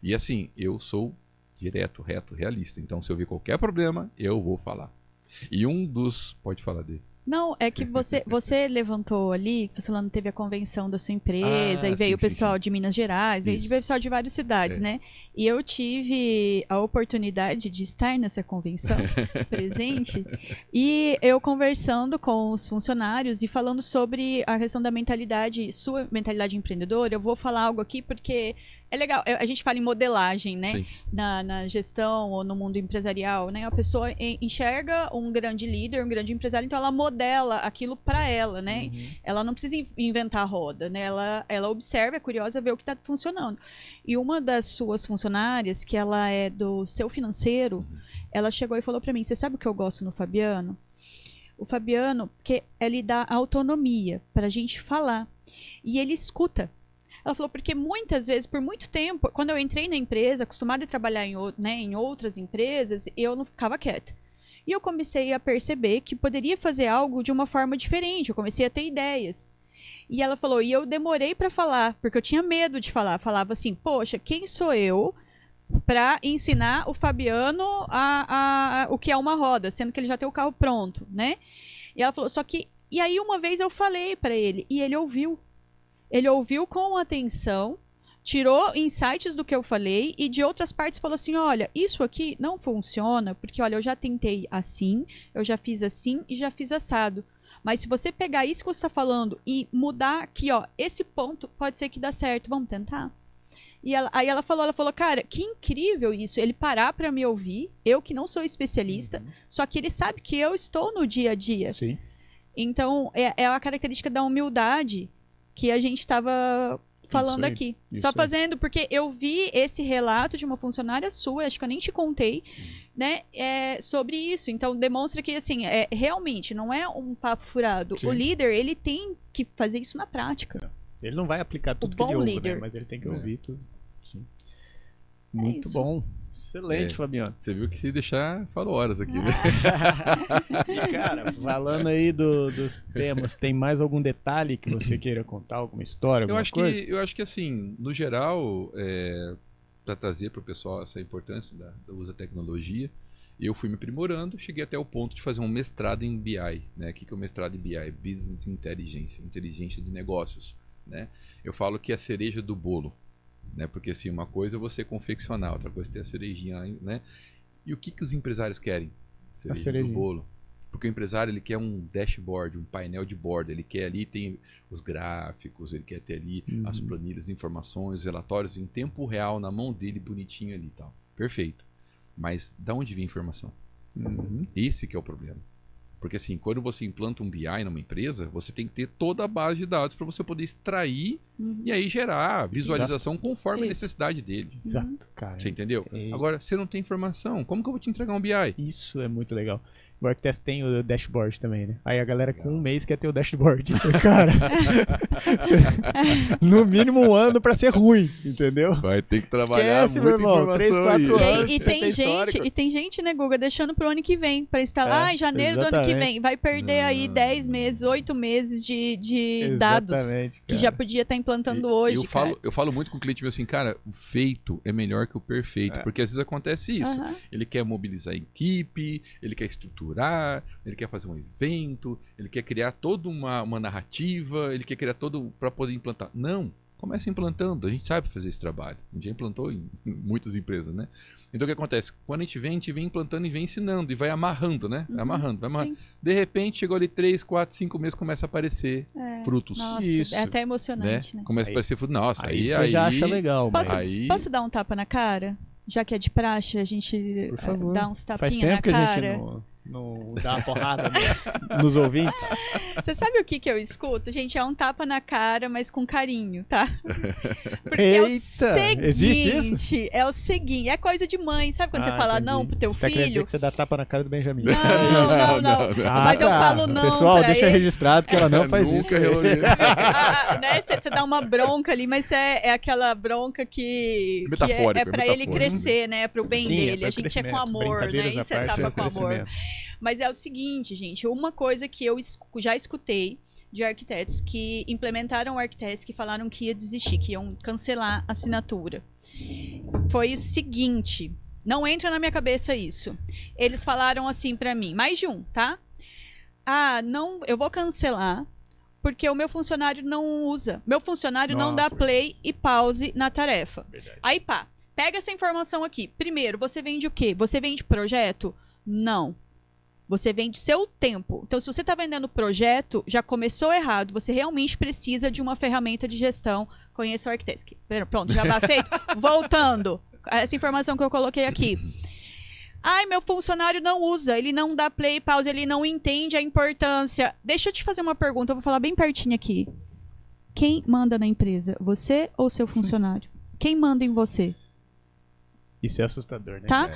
E assim, eu sou direto, reto, realista. Então, se eu ver qualquer problema, eu vou falar. E um dos... Pode falar dele. Não, é que você levantou ali, que você falando teve a convenção da sua empresa, e veio o pessoal de Minas Gerais, veio o pessoal de várias cidades, né? E eu tive a oportunidade de estar nessa convenção, presente, e eu conversando com os funcionários e falando sobre a questão da mentalidade, sua mentalidade empreendedora. Eu vou falar algo aqui porque é legal, a gente fala em modelagem, né? Na gestão ou no mundo empresarial, né? A pessoa enxerga um grande líder, um grande empresário, então ela modela aquilo para ela, né? Ela não precisa inventar a roda, né? Ela observa, é curiosa, vê o que está funcionando. E uma das suas funcionárias, que ela é do seu financeiro, ela chegou e falou para mim: você sabe o que eu gosto no Fabiano? O Fabiano, porque ele dá autonomia para a gente falar. E ele escuta. Ela falou, porque muitas vezes, por muito tempo, quando eu entrei na empresa, acostumada a trabalhar em outras empresas, eu não ficava quieta. E eu comecei a perceber que poderia fazer algo de uma forma diferente. Eu comecei a ter ideias. E ela falou, e eu demorei para falar, porque eu tinha medo de falar. Falava assim, poxa, quem sou eu para ensinar o Fabiano o que é uma roda, sendo que ele já tem o carro pronto, né? E ela falou, só que... E aí uma vez eu falei para ele, e ele ouviu. Ele ouviu com atenção, tirou insights do que eu falei e de outras partes falou assim, olha, isso aqui não funciona, porque olha, eu já tentei assim, eu já fiz assim e já fiz assado. Mas se você pegar isso que você está falando e mudar aqui, ó, esse ponto pode ser que dá certo, vamos tentar? E aí ela falou, cara, que incrível isso, ele parar para me ouvir, eu que não sou especialista, só que ele sabe que eu estou no dia a dia. Sim. Então, é a característica da humildade que a gente estava falando aqui. Só fazendo, porque eu vi esse relato de uma funcionária sua, acho que eu nem te contei, né, sobre isso. Então, demonstra que, assim, realmente não é um papo furado. Sim. O líder, ele tem que fazer isso na prática. Ele não vai aplicar tudo que ele ouve, né? Mas ele tem que ouvir tudo. Sim. Muito bom. Excelente, Fabiano. Você viu que se deixar, falo horas aqui. Né? E, cara, falando aí dos temas, tem mais algum detalhe que você queira contar? Alguma história, alguma coisa? Eu acho que, assim, no geral, para trazer para o pessoal essa importância do uso da tecnologia, eu fui me aprimorando, cheguei até o ponto de fazer um mestrado em BI. Né? O que é o mestrado em BI? Business Intelligence, inteligência de negócios. Né? Eu falo que é a cereja do bolo. Né? Porque assim, uma coisa é você confeccionar, outra coisa é ter a cerejinha, né? E o que os empresários querem? Cereja do bolo. Porque o empresário, ele quer um dashboard, um painel de borda, ele quer ali, tem os gráficos, ele quer ter ali as planilhas, informações, relatórios em tempo real, na mão dele, bonitinho ali e tal. Perfeito. Mas da onde vem a informação? Esse que é o problema. Porque assim, quando você implanta um BI numa empresa, você tem que ter toda a base de dados para você poder extrair e aí gerar visualização conforme a necessidade dele. Exato, cara. Você entendeu? Agora, você não tem informação, como que eu vou te entregar um BI? Isso é muito legal. O Arquitect tem o dashboard também, né? Aí a galera com um mês quer ter o dashboard. Cara, no mínimo um ano pra ser ruim, entendeu? Vai ter que trabalhar esquece, muita meu irmão, 3, 4 anos. E tem gente, né, Guga, deixando pro ano que vem, pra instalar, em janeiro do ano que vem. Vai perder aí 10 meses, 8 meses de dados que já podia estar implantando hoje. Eu falo muito com o cliente assim, cara, o feito é melhor que o perfeito, porque às vezes acontece isso. Ele quer mobilizar a equipe, ele quer estruturar, ele quer fazer um evento, ele quer criar toda uma narrativa, ele quer criar todo para poder implantar. Não, começa implantando, a gente sabe fazer esse trabalho. A gente já implantou em muitas empresas, né? Então o que acontece? Quando a gente vem implantando e vem ensinando e vai amarrando, né? Vai amarrando. De repente, chegou ali 3, 4, 5 meses, começa a aparecer frutos. Nossa, isso. É até emocionante, né? Começa a aparecer frutos. Nossa, aí você já acha legal. Posso dar um tapa na cara? Já que é de praxe, a gente dá uns tapinhas na cara. Faz tempo que a gente não dá uma porrada nos ouvintes. Você sabe o que eu escuto? Gente, é um tapa na cara, mas com carinho, tá? Porque existe isso? É o seguinte, é coisa de mãe. Sabe quando você fala não pro teu filho? Você quer dizer que você dá tapa na cara do Benjamin. Não. Mas eu falo não. Pessoal, deixa registrado que ela não faz isso. Né? Você dá uma bronca ali, mas é aquela bronca que é pra ele crescer, né? Pro bem dele. A gente é com amor, né? Isso é tapa com amor. Mas é o seguinte, gente, uma coisa que eu já escutei de arquitetos que implementaram o Architect, que falaram que ia desistir, que iam cancelar a assinatura. Foi o seguinte, não entra na minha cabeça isso. Eles falaram assim pra mim, mais de um, tá? Não, eu vou cancelar porque o meu funcionário não usa. Meu funcionário não dá play e pause na tarefa. Verdade. Aí, pega essa informação aqui. Primeiro, você vende o quê? Você vende projeto? Não. Você vende seu tempo. Então, se você está vendendo projeto, já começou errado. Você realmente precisa de uma ferramenta de gestão. Conheça o Architect. Pronto, já está feito. Voltando. Essa informação que eu coloquei aqui. Meu funcionário não usa, ele não dá play, pause, ele não entende a importância. Deixa eu te fazer uma pergunta, eu vou falar bem pertinho aqui. Quem manda na empresa? Você ou seu funcionário? Quem manda em você? Isso é assustador, né? Tá?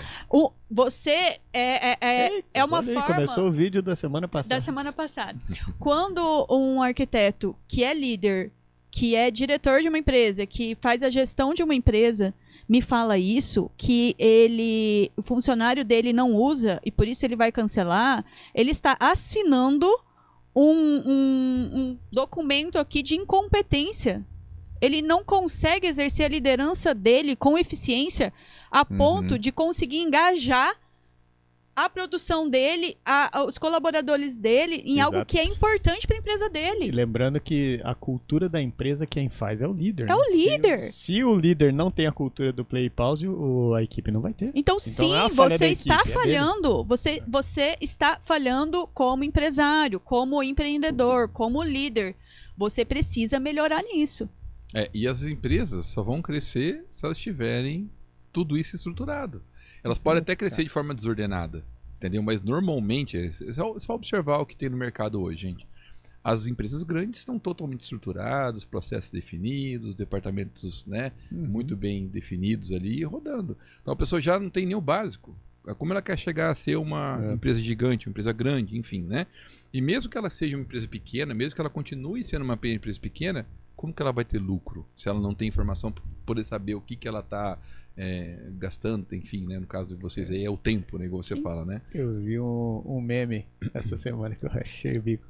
Você é uma forma... Começou o vídeo da semana passada. Quando um arquiteto que é líder, que é diretor de uma empresa, que faz a gestão de uma empresa, me fala isso, que o funcionário dele não usa e por isso ele vai cancelar, ele está assinando um documento aqui de incompetência. Ele não consegue exercer a liderança dele com eficiência a ponto de conseguir engajar a produção dele, os colaboradores dele em algo que é importante para a empresa dele. E lembrando que a cultura da empresa quem faz é o líder. É o líder. Se o líder não tem a cultura do play e pause, a equipe não vai ter. Então sim, você está falhando. Você está falhando como empresário, como empreendedor, como líder. Você precisa melhorar nisso. E as empresas só vão crescer se elas tiverem tudo isso estruturado. Elas podem até crescer de forma desordenada, entendeu? Mas normalmente, é só observar o que tem no mercado hoje, gente. As empresas grandes estão totalmente estruturadas, processos definidos, departamentos, né, muito bem definidos ali, rodando. Então a pessoa já não tem nem o básico. Como ela quer chegar a ser uma empresa gigante, uma empresa grande, enfim, né? E mesmo que ela seja uma empresa pequena, mesmo que ela continue sendo uma empresa pequena, como que ela vai ter lucro se ela não tem informação para poder saber o que ela está gastando, enfim, né? No caso de vocês aí é o tempo, né? Igual você fala, né? Eu vi um meme essa semana que eu achei o bico,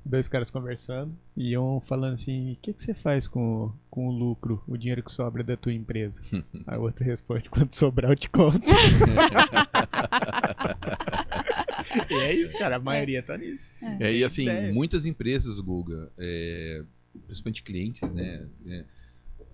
dois caras conversando e um falando assim, o que você faz com o lucro, o dinheiro que sobra da tua empresa? Aí o outro responde, quando sobrar eu te conto. E é isso, cara, a maioria tá nisso. E assim, muitas empresas, Guga, principalmente clientes, né?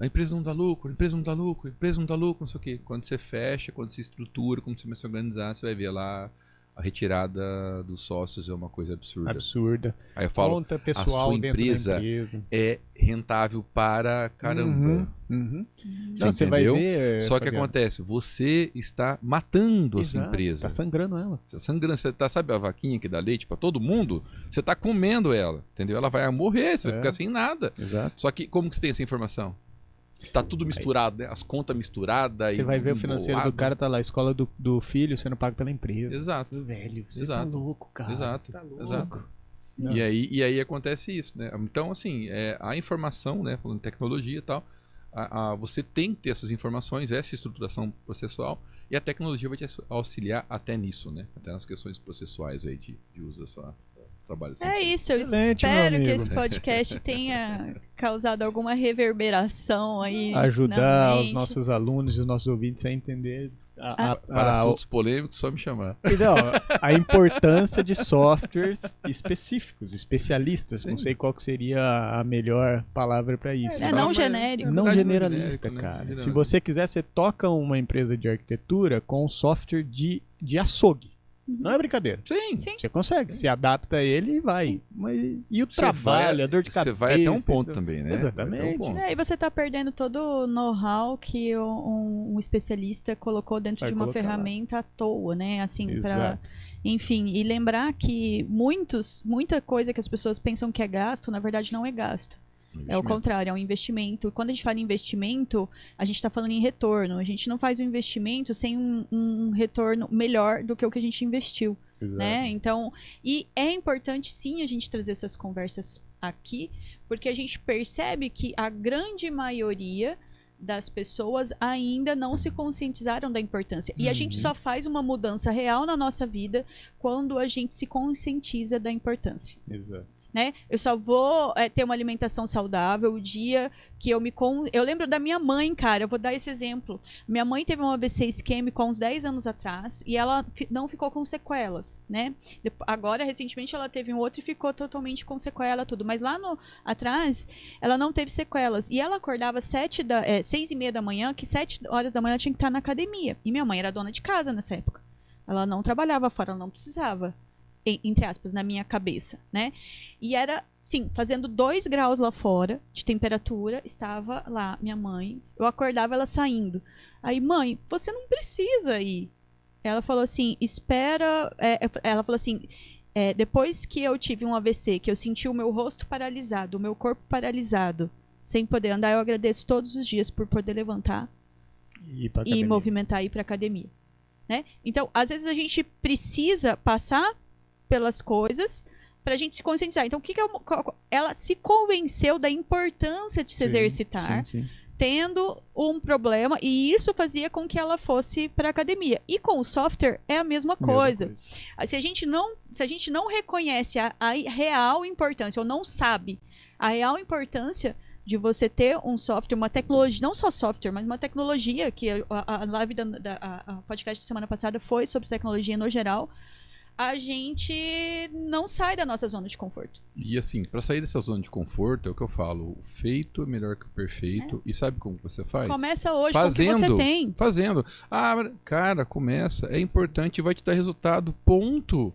A empresa não dá lucro, a empresa não dá lucro, a empresa não dá lucro, não sei o quê. Quando você fecha, quando você estrutura, quando você começa a organizar, você vai ver lá a retirada dos sócios é uma coisa absurda. Aí eu falo, conta pessoal, a sua empresa é rentável para caramba. Você vai ver, só que acontece, você está matando a sua empresa. Você está sangrando ela. Você tá, sabe a vaquinha que dá leite para todo mundo? Você está comendo ela, entendeu? Ela vai morrer, você vai ficar sem nada. Exato. Só que como que você tem essa informação? Está tudo misturado, né? As contas misturadas. Você vai ver o financeiro do cara, tá lá, a escola do filho sendo pago pela empresa. Exato. Velho, você tá louco, cara. Exato. Você tá louco. Exato. E aí acontece isso, né? Então, assim, a informação, né? Falando de tecnologia e tal, você tem que ter essas informações, essa estruturação processual, e a tecnologia vai te auxiliar até nisso, né? Até nas questõões processuais aí de uso dessa... trabalho assim. É isso, eu espero que esse podcast tenha causado alguma reverberação aí. Ajudar os nossos alunos e os nossos ouvintes a entender para assuntos polêmicos, só me chamar. Então, a importância de softwares específicos, especialistas. Sim. Não sei qual que seria a melhor palavra para isso. Não genérico. Não generalista, cara. Né? Se você quiser, você toca uma empresa de arquitetura com um software de açougue. Não é brincadeira. Sim. Você consegue. Se adapta a ele e vai. Mas, e o trabalho, a dor de cabeça. Você vai até um ponto também, né? Exatamente. E você está perdendo todo o know-how que um especialista colocou dentro de uma ferramenta à toa, né? Assim, para... Enfim, e lembrar que muita coisa que as pessoas pensam que é gasto, na verdade não é gasto. É o contrário, é um investimento. Quando a gente fala em investimento, a gente está falando em retorno. A gente não faz um investimento sem um retorno melhor do que o que a gente investiu. Né? Então, e é importante sim a gente trazer essas conversas aqui, porque a gente percebe que a grande maioria das pessoas ainda não se conscientizaram da importância. E a gente só faz uma mudança real na nossa vida quando a gente se conscientiza da importância. Exato. Né? Eu só vou ter uma alimentação saudável o dia que eu me... Eu lembro da minha mãe, cara, eu vou dar esse exemplo. Minha mãe teve um AVC isquêmico há uns 10 anos atrás e ela não ficou com sequelas, né? Agora, recentemente, ela teve um outro e ficou totalmente com sequela, tudo. Mas lá atrás, ela não teve sequelas. E ela acordava 6:30 da manhã, que 7 horas da manhã ela tinha que estar na academia. E minha mãe era dona de casa nessa época. Ela não trabalhava fora, ela não precisava. Entre aspas, na minha cabeça, né? E era, sim, fazendo 2 graus lá fora de temperatura, estava lá minha mãe, eu acordava ela saindo. Aí, mãe, você não precisa ir. Ela falou assim, espera... ela falou assim, depois que eu tive um AVC, que eu senti o meu rosto paralisado, o meu corpo paralisado, sem poder andar, eu agradeço todos os dias por poder levantar e movimentar e ir pra academia. Né? Então, às vezes a gente precisa passar pelas coisas pra gente se conscientizar. Então, ela se convenceu da importância de se exercitar, tendo um problema, e isso fazia com que ela fosse pra academia. E com o software é a mesma coisa. Se a gente não reconhece a real importância, ou não sabe a real importância de você ter um software, uma tecnologia, não só software, mas uma tecnologia, que a live a podcast da semana passada foi sobre tecnologia no geral, a gente não sai da nossa zona de conforto. E assim, para sair dessa zona de conforto, é o que eu falo, o feito é melhor que o perfeito. E sabe como você faz? Começa hoje com o que você tem. Fazendo. Ah, cara, começa. É importante, vai te dar resultado. Ponto.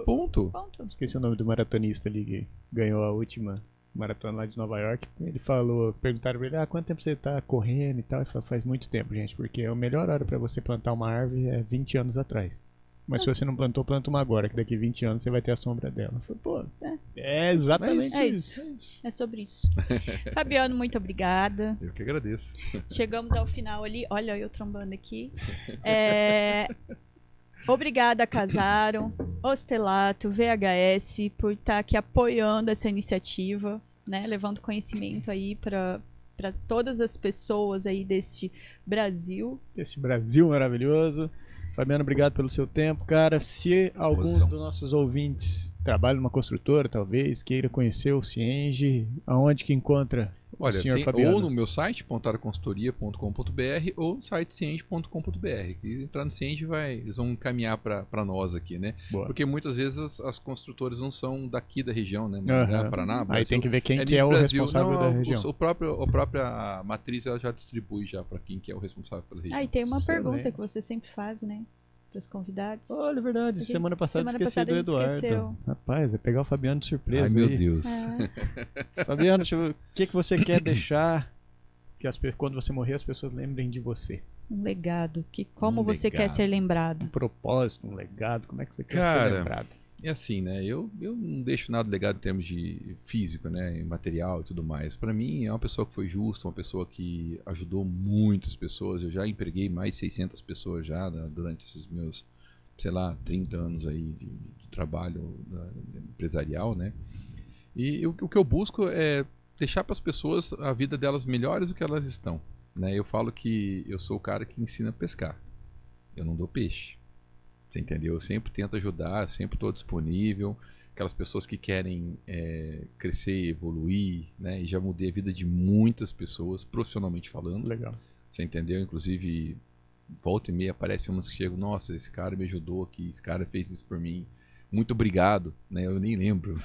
Ponto. Esqueci o nome do maratonista ali que ganhou a última maratona lá de Nova York. Ele falou, perguntaram pra ele, quanto tempo você tá correndo e tal? Ele falou, faz muito tempo, gente, porque a melhor hora para você plantar uma árvore é 20 anos atrás. Mas se você não plantou, planta uma agora, que daqui 20 anos você vai ter a sombra dela. Eu falei, pô, é exatamente isso. É sobre isso. Fabiano, muito obrigada. Eu que agradeço. Chegamos ao final ali. Olha eu trombando aqui. Obrigada, Casaro, Ostelato, VHS, por estar aqui apoiando essa iniciativa, né? Levando conhecimento aí para todas as pessoas aí deste Brasil. Deste Brasil maravilhoso. Fabiano, obrigado pelo seu tempo, cara. Se alguns dos nossos ouvintes trabalham numa construtora, talvez, queira conhecer o Cienge, aonde que encontra o senhor Fabiano? Ou no meu site, pontaroconsultoria.com.br, ou no site cienge.com.br. E entrar no Cienge, eles vão encaminhar para nós aqui, né? Boa. Porque muitas vezes as construtoras não são daqui da região, né? Paraná, Brasil. Aí tem que ver quem que é o responsável da região. A própria matriz ela já distribui já para quem que é o responsável pela região. E tem uma pergunta que você sempre faz, né? Para os convidados. Olha, é verdade. Semana passada esqueci do Eduardo. Esqueceu. Rapaz, vai pegar o Fabiano de surpresa. Ai, meu Deus. Fabiano, o que você quer deixar que quando você morrer as pessoas lembrem de você? Um legado. Como você quer ser lembrado? Um propósito, um legado. Como é que você quer ser lembrado? É assim, né? Eu não deixo nada legado em termos de físico, né? Material e tudo mais. Para mim, é uma pessoa que foi justa, uma pessoa que ajudou muitas pessoas. Eu já empreguei mais de 600 pessoas já durante esses meus, 30 anos aí de trabalho empresarial, né? E o que eu busco é deixar para as pessoas a vida delas melhores do que elas estão, né? Eu falo que eu sou o cara que ensina a pescar. Eu não dou peixe. Você entendeu? Eu sempre tento ajudar, sempre estou disponível. Aquelas pessoas que querem crescer, evoluir, né? E já mudei a vida de muitas pessoas, profissionalmente falando. Legal. Você entendeu? Inclusive, volta e meia aparece umas que chegam, nossa, esse cara me ajudou aqui, esse cara fez isso por mim. Muito obrigado, né? Eu nem lembro.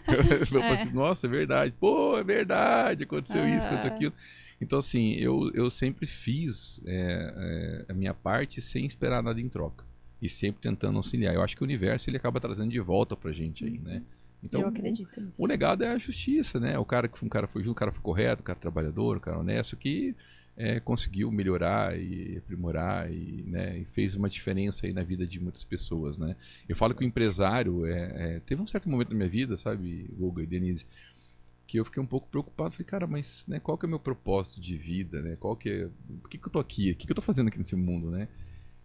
Eu falo assim, nossa, é verdade. Pô, é verdade, aconteceu isso, aconteceu aquilo. Então, assim, eu sempre fiz a minha parte sem esperar nada em troca. E sempre tentando auxiliar. Eu acho que o universo ele acaba trazendo de volta pra gente aí, né? Então, eu acredito nisso. O legado é a justiça, né? Um cara foi justo, um cara foi correto, um cara trabalhador, um cara honesto, que conseguiu melhorar e aprimorar e fez uma diferença aí na vida de muitas pessoas, né? Eu falo que o empresário teve um certo momento na minha vida, sabe, Guga e Denise, que eu fiquei um pouco preocupado. Falei, cara, mas qual que é o meu propósito de vida, né? Por que eu tô aqui? O que eu tô fazendo aqui nesse mundo, né?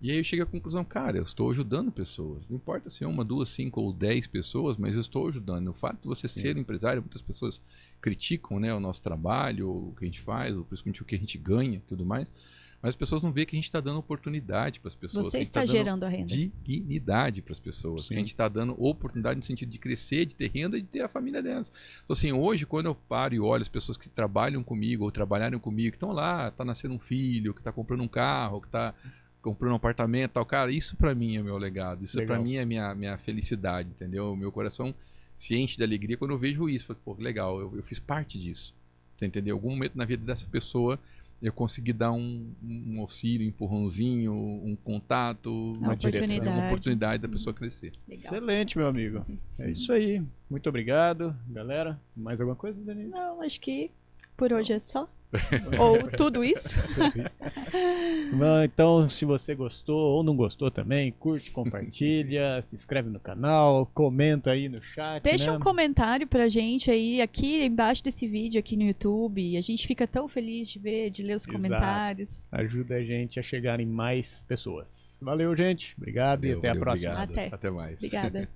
E aí eu cheguei à conclusão, cara, eu estou ajudando pessoas. Não importa se é 1, 2, 5 ou 10 pessoas, mas eu estou ajudando. O fato de você ser empresário, muitas pessoas criticam, né, o nosso trabalho, o que a gente faz, principalmente o que a gente ganha e tudo mais. Mas as pessoas não veem que a gente está dando oportunidade para as pessoas. Você está gerando a renda. Dignidade para as pessoas. Que a gente está dando oportunidade no sentido de crescer, de ter renda e de ter a família delas. Então, assim, hoje, quando eu paro e olho as pessoas que trabalham comigo ou trabalharam comigo, que estão lá, está nascendo um filho, que está comprando um carro, que está comprando um apartamento, tal, cara, isso para mim é meu legado. Isso para mim é minha felicidade, entendeu? O meu coração se enche de alegria quando eu vejo isso. Falo, pô, legal, eu fiz parte disso. Você entendeu? Em algum momento na vida dessa pessoa eu consegui dar um auxílio, um empurrãozinho, um contato, uma direção, uma oportunidade da pessoa crescer. Legal. Excelente, meu amigo. É isso aí. Muito obrigado, galera. Mais alguma coisa, Denise? Não, acho que por hoje é só. Ou tudo isso. Então, se você gostou ou não gostou também, curte, compartilha, se inscreve no canal, comenta aí no chat. Deixa um comentário pra gente aí, aqui embaixo desse vídeo, aqui no YouTube. A gente fica tão feliz de ver, de ler os comentários. Ajuda a gente a chegar em mais pessoas. Valeu, gente. Obrigado e até a próxima. Até mais. Obrigada.